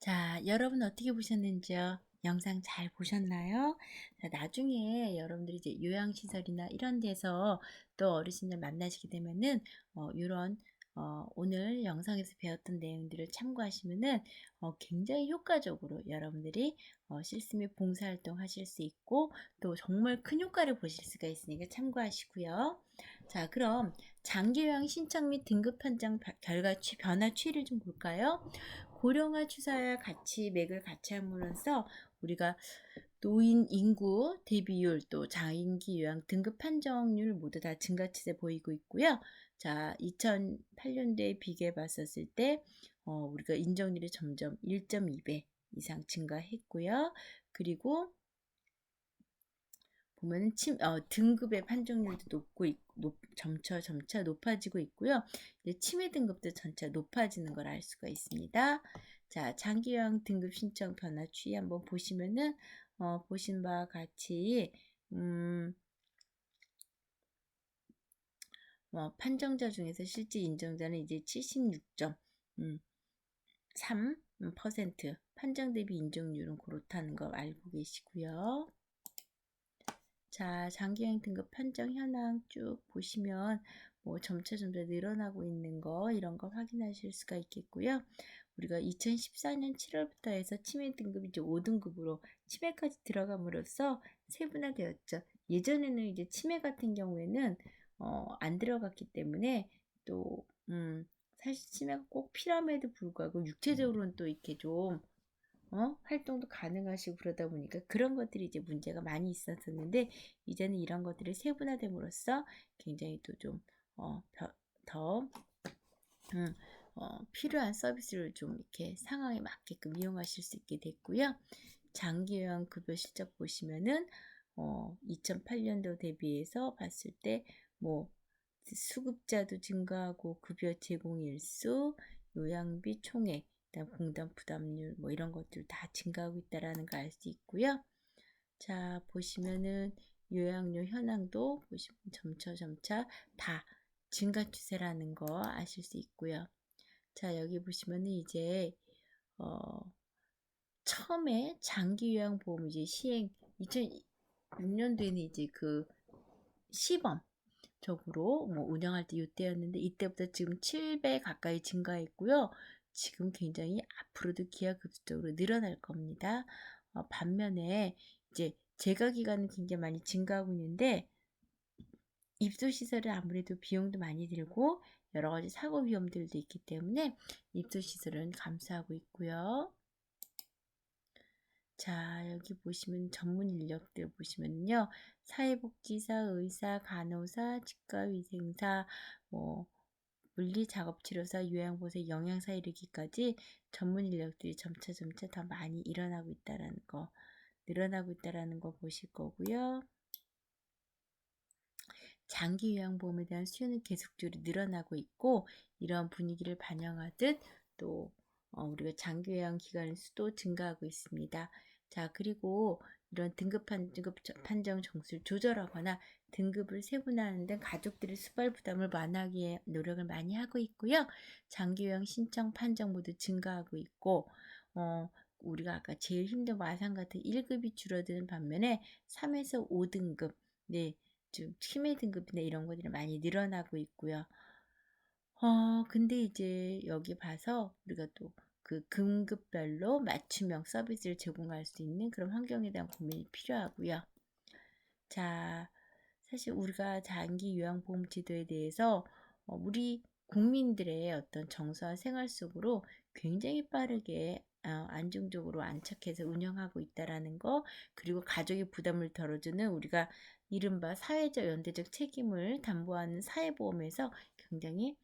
자, 여러분 어떻게 보셨는지요? 영상 잘 보셨나요? 자, 나중에 여러분들이 이제 요양시설이나 이런 데서 또 어르신들 만나시게 되면은, 이런, 오늘 영상에서 배웠던 내용들을 참고하시면은, 굉장히 효과적으로 여러분들이, 실습 및 봉사활동 하실 수 있고, 또 정말 큰 효과를 보실 수가 있으니까 참고하시고요. 자, 그럼 장기요양 신청 및 등급 판정 결과 변화 추이를 좀 볼까요? 고령화 추세와 같이 맥을 같이 함으로써 우리가 노인 인구 대비율 또 장기 요양 등급 판정률 모두 다 증가 추세 보이고 있고요. 자, 2008년도에 비교해 봤었을 때 우리가 인정률이 점점 1.2배 이상 증가했고요. 그리고 보면은 등급의 판정률도 점차 높아지고 있고요. 이제 치매 등급도 점차 높아지는 걸 알 수가 있습니다. 자, 장기요양 등급 신청 변화 추이 한번 보시면은 보신 바와 같이 판정자 중에서 실제 인정자는 이제 76.3% 판정 대비 인정률은 그렇다는 거 알고 계시고요. 자, 장기여행 등급 판정 현황 쭉 보시면 점차 늘어나고 있는 거 이런 거 확인하실 수가 있겠고요. 우리가 2014년 7월부터 해서 치매 등급이 이제 5등급으로 치매까지 들어감으로써 세분화되었죠. 예전에는 이제 치매 같은 경우에는 안 들어갔기 때문에 또 사실 치매가 꼭 필요함에도 불구하고 육체적으로는 또 이렇게 좀 활동도 가능하시고 그러다 보니까 그런 것들이 이제 문제가 많이 있었었는데 이제는 이런 것들이 세분화됨으로써 굉장히 또 좀 더 필요한 서비스를 좀 이렇게 상황에 맞게끔 이용하실 수 있게 됐고요. 장기요양 급여 실적 보시면은 2008년도 대비해서 봤을 때 수급자도 증가하고 급여 제공 일수, 요양비 총액, 공단 부담률 이런 것들 다 증가하고 있다라는 걸 알 수 있고요. 자, 보시면은 요양료 현황도 보시면 점차 다 증가 추세라는 거 아실 수 있고요. 자, 여기 보시면은 이제 처음에 장기 요양 보험 이제 시행 2006년도에는 이제 그 시범 적으로 운영할 때 이때였는데 이때부터 지금 7배 가까이 증가했고요. 지금 굉장히 앞으로도 기하급수적으로 늘어날 겁니다. 반면에 이제 재가 기간은 굉장히 많이 증가하고 있는데 입소 시설은 아무래도 비용도 많이 들고 여러 가지 사고 위험들도 있기 때문에 입소 시설은 감수하고 있고요. 자, 여기 보시면 전문 인력들 보시면요. 사회복지사, 의사, 간호사, 치과위생사, 물리작업치료사, 요양보호사, 영양사 이르기까지 전문 인력들이 점차 더 많이 늘어나고 있다라는 거 보실 거고요. 장기 요양보험에 대한 수요는 계속적으로 늘어나고 있고 이러한 분위기를 반영하듯 또 우리가 장기 요양 기간의 수도 증가하고 있습니다. 자, 그리고 이런 등급 판정 점수를 조절하거나 등급을 세분화하는 등 가족들의 수발 부담을 완화하기 위해 노력을 많이 하고 있고요. 장기 요양 신청 판정 모두 증가하고 있고 우리가 아까 제일 힘든 마상 같은 1급이 줄어드는 반면에 3에서 5등급 좀 치매 등급이나 이런 것들이 많이 늘어나고 있고요. 근데 이제 여기 봐서 우리가 또 그 등급별로 맞춤형 서비스를 제공할 수 있는 그런 환경에 대한 고민이 필요하고요. 자, 사실 우리가 장기 요양보험 제도에 대해서 우리 국민들의 어떤 정서와 생활 속으로 굉장히 빠르게 안정적으로 안착해서 운영하고 있다라는 거, 그리고 가족의 부담을 덜어주는 우리가 이른바 사회적 연대적 책임을 담보하는 사회보험에서 굉장히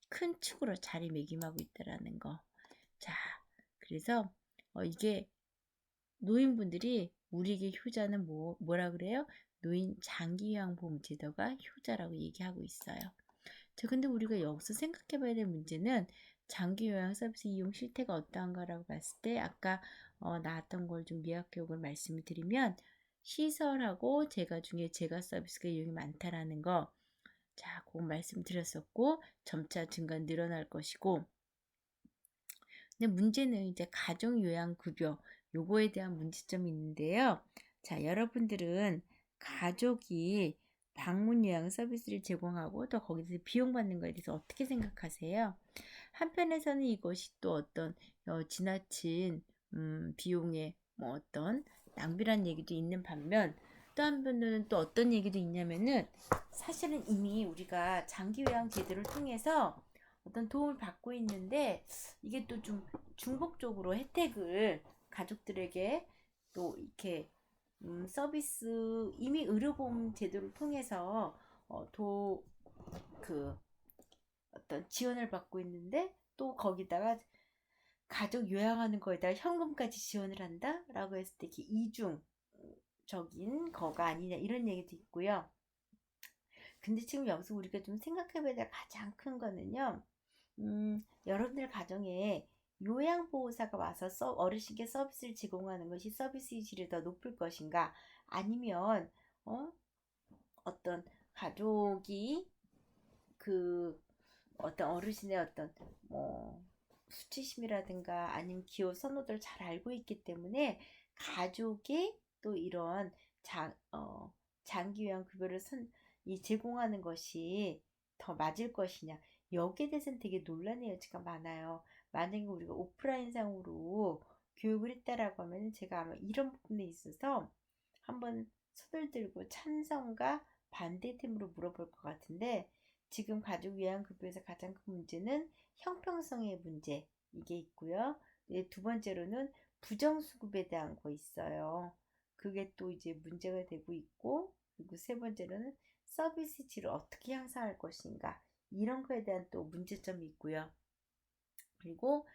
큰 축으로 자리매김하고 있다라는 거. 자, 그래서 이게 노인분들이 우리에게 효자는 뭐라 그래요? 노인 장기요양보험 제도가 효자라고 얘기하고 있어요. 자, 근데 우리가 여기서 생각해 봐야 될 문제는 장기요양 서비스 이용 실태가 어떠한가라고 봤을 때 아까 나왔던 걸 좀 요약해오고 말씀을 드리면 시설하고 재가 중에 재가 서비스가 이용이 많다라는 거, 자, 그거 말씀드렸었고 점차 증가 늘어날 것이고 근데 문제는 이제 가족요양급여 요거에 대한 문제점이 있는데요. 자, 여러분들은 가족이 방문 요양 서비스를 제공하고 또 거기서 비용 받는 거에 대해서 어떻게 생각하세요? 한편에서는 이것이 또 어떤 지나친 비용의 뭐 어떤 낭비란 얘기도 있는 반면 또 한편으로는 또 어떤 얘기도 있냐면은 사실은 이미 우리가 장기 요양 제도를 통해서 어떤 도움을 받고 있는데 이게 또 좀 중복적으로 혜택을 가족들에게 또 이렇게 서비스 이미 의료보험 제도를 통해서 그 어떤 지원을 받고 있는데 또 거기다가 가족 요양하는 거에다 현금까지 지원을 한다라고 했을 때 이게 이중적인 거가 아니냐 이런 얘기도 있고요. 근데 지금 여기서 우리가 좀 생각해봐야 될 가장 큰 거는요. 여러분들 가정에 요양보호사가 와서 어르신께 서비스를 제공하는 것이 서비스의 질이 더 높을 것인가 아니면 어떤 가족이 그 어떤 어르신의 어떤 뭐 수치심이라든가 아니면 기호 선호도를 잘 알고 있기 때문에 가족이 또 이런 장기 요양 급여를 제공하는 것이 더 맞을 것이냐 여기에 대해서는 되게 논란의 여지가 많아요. 만약에 우리가 오프라인상으로 교육을 했다라고 하면 제가 아마 이런 부분에 있어서 한번 손을 들고 찬성과 반대템으로 물어볼 것 같은데 지금 가족 요양급여에서 가장 큰 문제는 형평성의 문제 이게 있고요. 네, 두 번째로는 부정수급에 대한 거 있어요. 그게 또 이제 문제가 되고 있고 그리고 세 번째로는 서비스 질을 어떻게 향상할 것인가 이런 거에 대한 또 문제점이 있고요. 그리고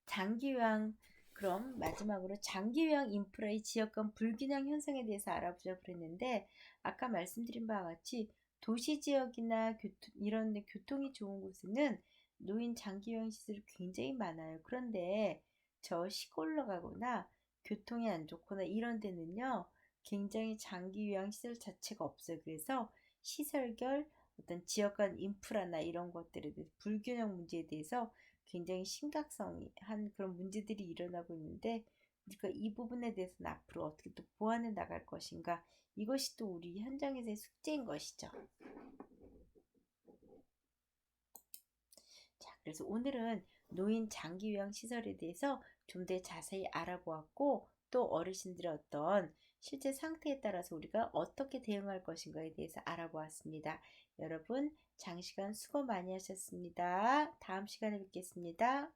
장기요양 그럼 마지막으로 장기요양 인프라의 지역 간 불균형 현상에 대해서 알아보자 그랬는데 아까 말씀드린 바와 같이 도시 지역이나 이런 데 교통이 좋은 곳에는 노인 장기요양 시설이 굉장히 많아요. 그런데 저 시골로 가거나 교통이 안 좋거나 이런 데는요 굉장히 장기요양 시설 자체가 없어요. 그래서 시설결 어떤 지역 간 인프라나 이런 것들에 대해서 불균형 문제에 대해서 굉장히 심각성이 한 그런 문제들이 일어나고 있는데 우리가 이 부분에 대해서는 앞으로 어떻게 또 보완해 나갈 것인가 이것이 또 우리 현장에서의 숙제인 것이죠. 자, 그래서 오늘은 노인 장기 요양 시설에 대해서 좀 더 자세히 알아보았고 또 어르신들의 어떤 실제 상태에 따라서 우리가 어떻게 대응할 것인가에 대해서 알아보았습니다. 여러분 장시간 수고 많이 하셨습니다. 다음 시간에 뵙겠습니다.